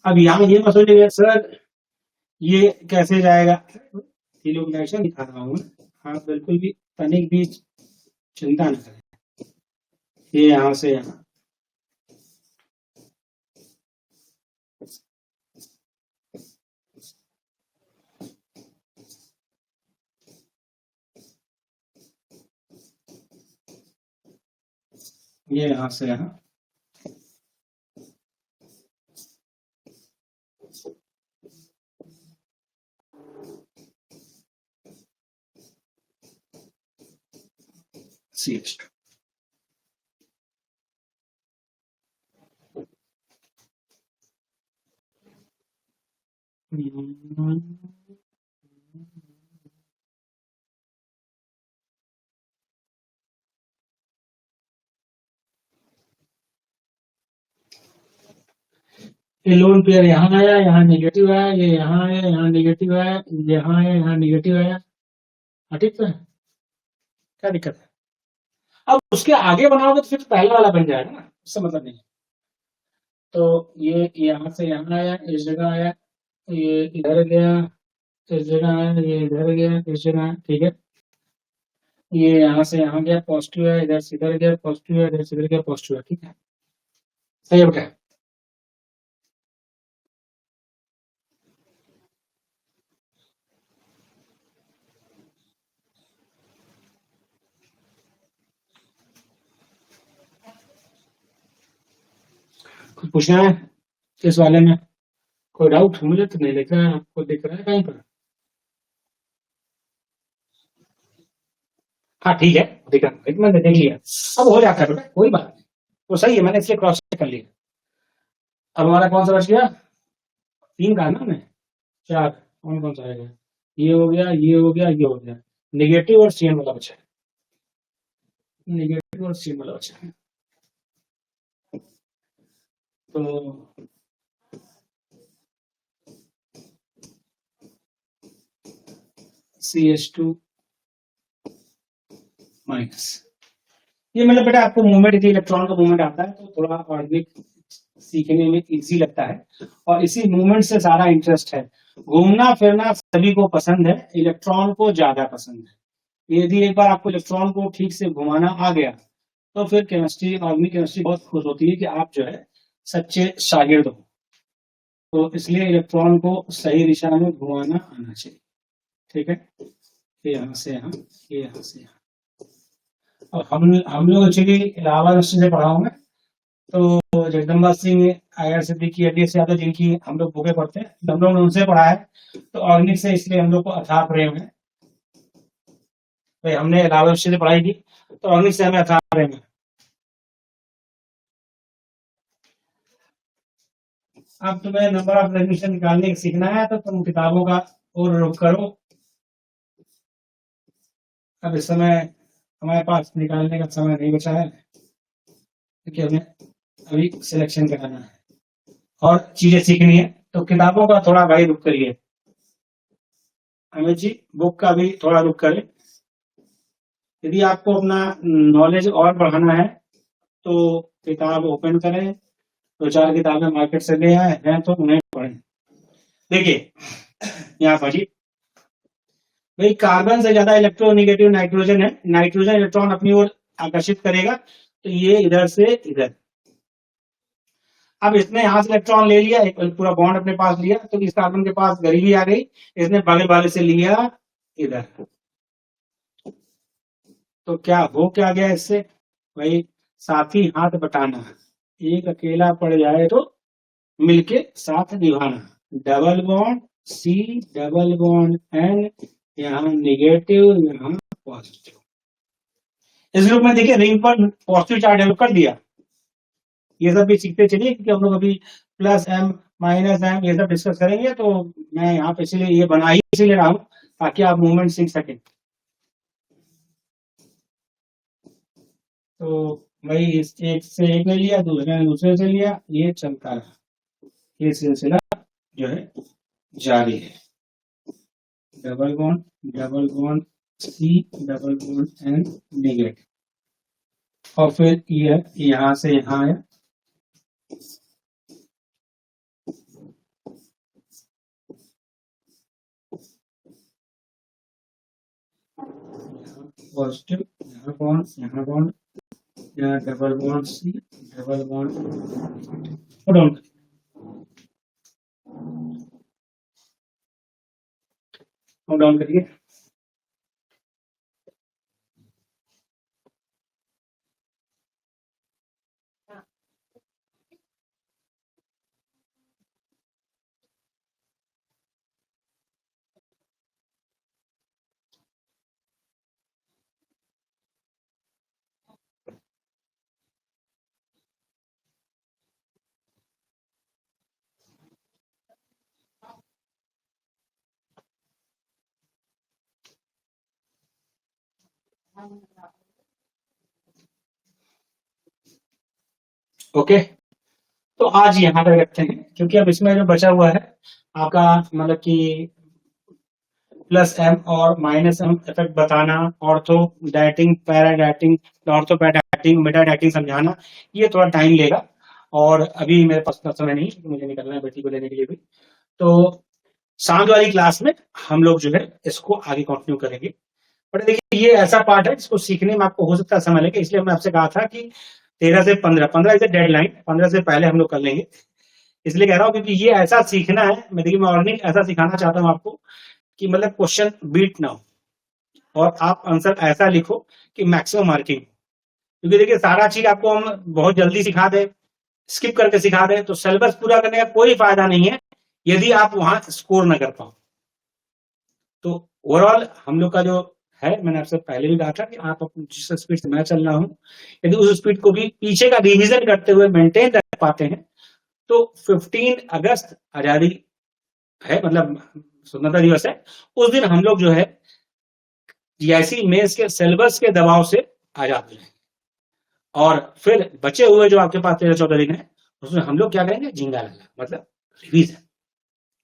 अब यहाँ ये मत सोचिए सर ये कैसे जाएगा, इल्यूमिनेशन दिखा रहा हूँ, आप बिल्कुल भी तनिक भी चिंता न करें। ये यहाँ से यहाँ, ये यहाँ से यहाँ, CH2। ये लोन पेयर यहाँ आया, यहाँ नेगेटिव आया, ये यहाँ आया, यहाँ नेगेटिव आया, यहाँ आया, यहाँ नेगेटिव आया, ठीक है, क्या दिक्कत है। अब उसके आगे बनाओगे तो फिर पहले वाला बन जाएगा ना, उससे मतलब नहीं। तो ये यहाँ से यहाँ आया, इस जगह आया, ये इधर गया, इस जगह आया, ये इधर गया, इस जगह आया, ठीक है। ये यहाँ से यहाँ गया, पॉजिटिव है, इधर से इधर गया, पॉजिटिव है, इधर से इधर गया, पॉजिटिव है, ठीक है, सही है बेटा। कुछ पूछना है इस वाले में, कोई डाउट? मुझे तो नहीं दिख रहा है, आपको दिख रहा है कहीं पर? हाँ ठीक है, दिख रहा है, मैंने देख लिया। अब हो जाता है बेटा, कोई बात नहीं, वो सही है, मैंने इसलिए क्रॉस चेक कर लिया। अब हमारा कौन सा बच गया? 3 का ना, में 4, कौन कौन सा आएगा? ये हो गया, ये हो गया, ये हो गया, निगेटिव और CN वाला बचा है, निगेटिव और CN वाला बचा है। तो CH2 माइनस, ये मतलब बेटा आपको मूवमेंट, यदि इलेक्ट्रॉन का मूवमेंट आता है तो थोड़ा ऑर्गेनिक सीखने में इजी लगता है और इसी मूवमेंट से सारा इंटरेस्ट है। घूमना फिरना सभी को पसंद है, इलेक्ट्रॉन को ज्यादा पसंद है। यदि एक बार आपको इलेक्ट्रॉन को ठीक से घुमाना आ गया तो फिर केमिस्ट्री, ऑर्गेनिक केमिस्ट्री बहुत खुश होती है कि आप जो है सच्चे शागिर्द हो। तो इसलिए इलेक्ट्रॉन को सही दिशा में घुमाना आना चाहिए। ठीक है, ये यहाँ से यहाँ, ये यहाँ से यहाँ। और हम लोग एक्चुअली इलाहाबाद यूनिवर्सिटी से पढ़ा हूँ मैं, तो जगदम्बा सिंह, आयर सिद्दीकी, अडीएस यादव, जिनकी हम लोग बुकें पढ़ते हैं, हम लोग ने उनसे पढ़ा है। तो ऑर्गेनिक से इसलिए हम लोग को अथाह प्रेम है भाई, हमने इलाहाबाद यूनिवर्सिटी से पढ़ाई की तो ऑर्गेनिक से हमें अथाह प्रेम है। अब तुम्हें नंबर ऑफ रेगुलेशन निकालने सीखना है तो तुम किताबों का और रुख करो। अब इस समय हमारे पास निकालने का समय नहीं बचा है क्योंकि हमें अभी सिलेक्शन कराना है और चीजें सीखनी है, तो किताबों का थोड़ा भाई रुख करिए। अमित जी बुक का भी थोड़ा रुख करें। यदि आपको अपना नॉलेज और बढ़ाना है तो किताब ओपन करें, दो चार किताबें मार्केट से ले आए हैं तो उन्हें पढ़ें। देखिए यहाँ पढ़िए भाई, कार्बन से ज्यादा इलेक्ट्रोनेगेटिव नाइट्रोजन है। नाइट्रोजन इलेक्ट्रॉन अपनी ओर आकर्षित करेगा तो ये इधर से इधर। अब इसने यहां से इलेक्ट्रॉन ले लिया, एक पूरा बॉन्ड अपने पास लिया, तो इस कार्बन के पास गरीबी आ गई, इसने बगल वाले से लिया इधर। तो क्या हो क्या गया इससे भाई, साथी हाथ बटाना, एक अकेला पड़ जाए तो मिलके साथ निभाना। Double bond C, double bond N, यहाँ नेगेटिव यहाँ पॉजिटिव। इस ग्रुप में देखिए रिंग पर पॉजिटिव चार्ज डेवलप कर दिया। ये सब भी सीखते चलिए क्योंकि हम लोग अभी प्लस M माइनस M ये सब डिस्कस करेंगे, तो मैं यहाँ पे इसलिए ये बना ही इसीलिए रहा हूँ ताकि आप मूवमेंट सीख सकें। तो भाई इस एक से एक ले लिया, दूसरे ने दूसरे से लिया, ये चलता रहा, ये सिलसिला जो है जारी है। Double bond C, double bond N negative, और फिर ये यहाँ से यहाँ है पॉजिटिव, यहाँ बॉन्ड, यहाँ double bond C, double bond down down करिए। ओके, तो आज यहाँ तक रखते हैं क्योंकि अब इसमें जो बचा हुआ है आपका मतलब कि प्लस M और माइनस M इफेक्ट बताना, ortho dieting, para dieting, ortho dieting, Meta dieting समझाना, ये थोड़ा टाइम लेगा और अभी मेरे पास समय नहीं, मुझे निकलना है बेटी को लेने के लिए भी। तो शाम वाली क्लास में हम लोग जो है इसको आगे कंटिन्यू करेंगे। बट देखिए ये ऐसा पार्ट है जिसको सीखने में आपको हो सकता है समय लगे, इसलिए मैं आपसे कहा था कि 13 से 15 इज डेडलाइन, 15 से पहले हम लोग कर लेंगे। इसलिए कह रहा हूँ क्योंकि ये ऐसा सीखना है, मैं देखिए मैं ऑर्गेनिक ऐसा सिखाना चाहता हूँ आपको कि मतलब क्वेश्चन बीट ना हो और आप आंसर ऐसा लिखो कि मैक्सिमम मार्किंग। क्योंकि देखिए सारा चीज आपको हम बहुत जल्दी सिखा दे, स्किप करके सिखा दे तो सिलेबस पूरा करने का कोई फायदा नहीं है यदि आप वहां स्कोर न कर पाओ। तो ओवरऑल हम लोग का जो है, मैंने आपसे पहले भी कहा था कि आप जिस स्पीड से मैं चल रहा हूं यदि उस स्पीड को भी पीछे का रिवीजन करते हुए मेंटेन कर पाते हैं तो 15 अगस्त आजादी है, मतलब स्वतंत्रता दिवस है, उस दिन हम लोग जो है जीआईसी मेंस के सिलेबस के दबाव से आजाद हैं। और फिर बचे हुए जो आपके पास 13-14 दिन है उसमें हम लोग क्या करेंगे, झिंगा लगा, मतलब रिवीजन।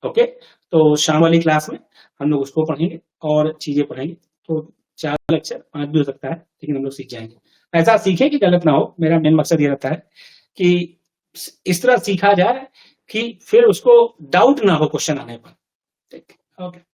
ओके, तो शाम वाली क्लास में हम लोग उसको पढ़ेंगे और चीजें पढ़ेंगे। तो 4 लेक्चर 5 भी हो सकता है, लेकिन हम लोग सीख जाएंगे। ऐसा सीखें कि गलत ना हो, मेरा मेन मकसद ये रहता है कि इस तरह सीखा जाए कि फिर उसको डाउट ना हो क्वेश्चन आने पर। ठीक, ओके।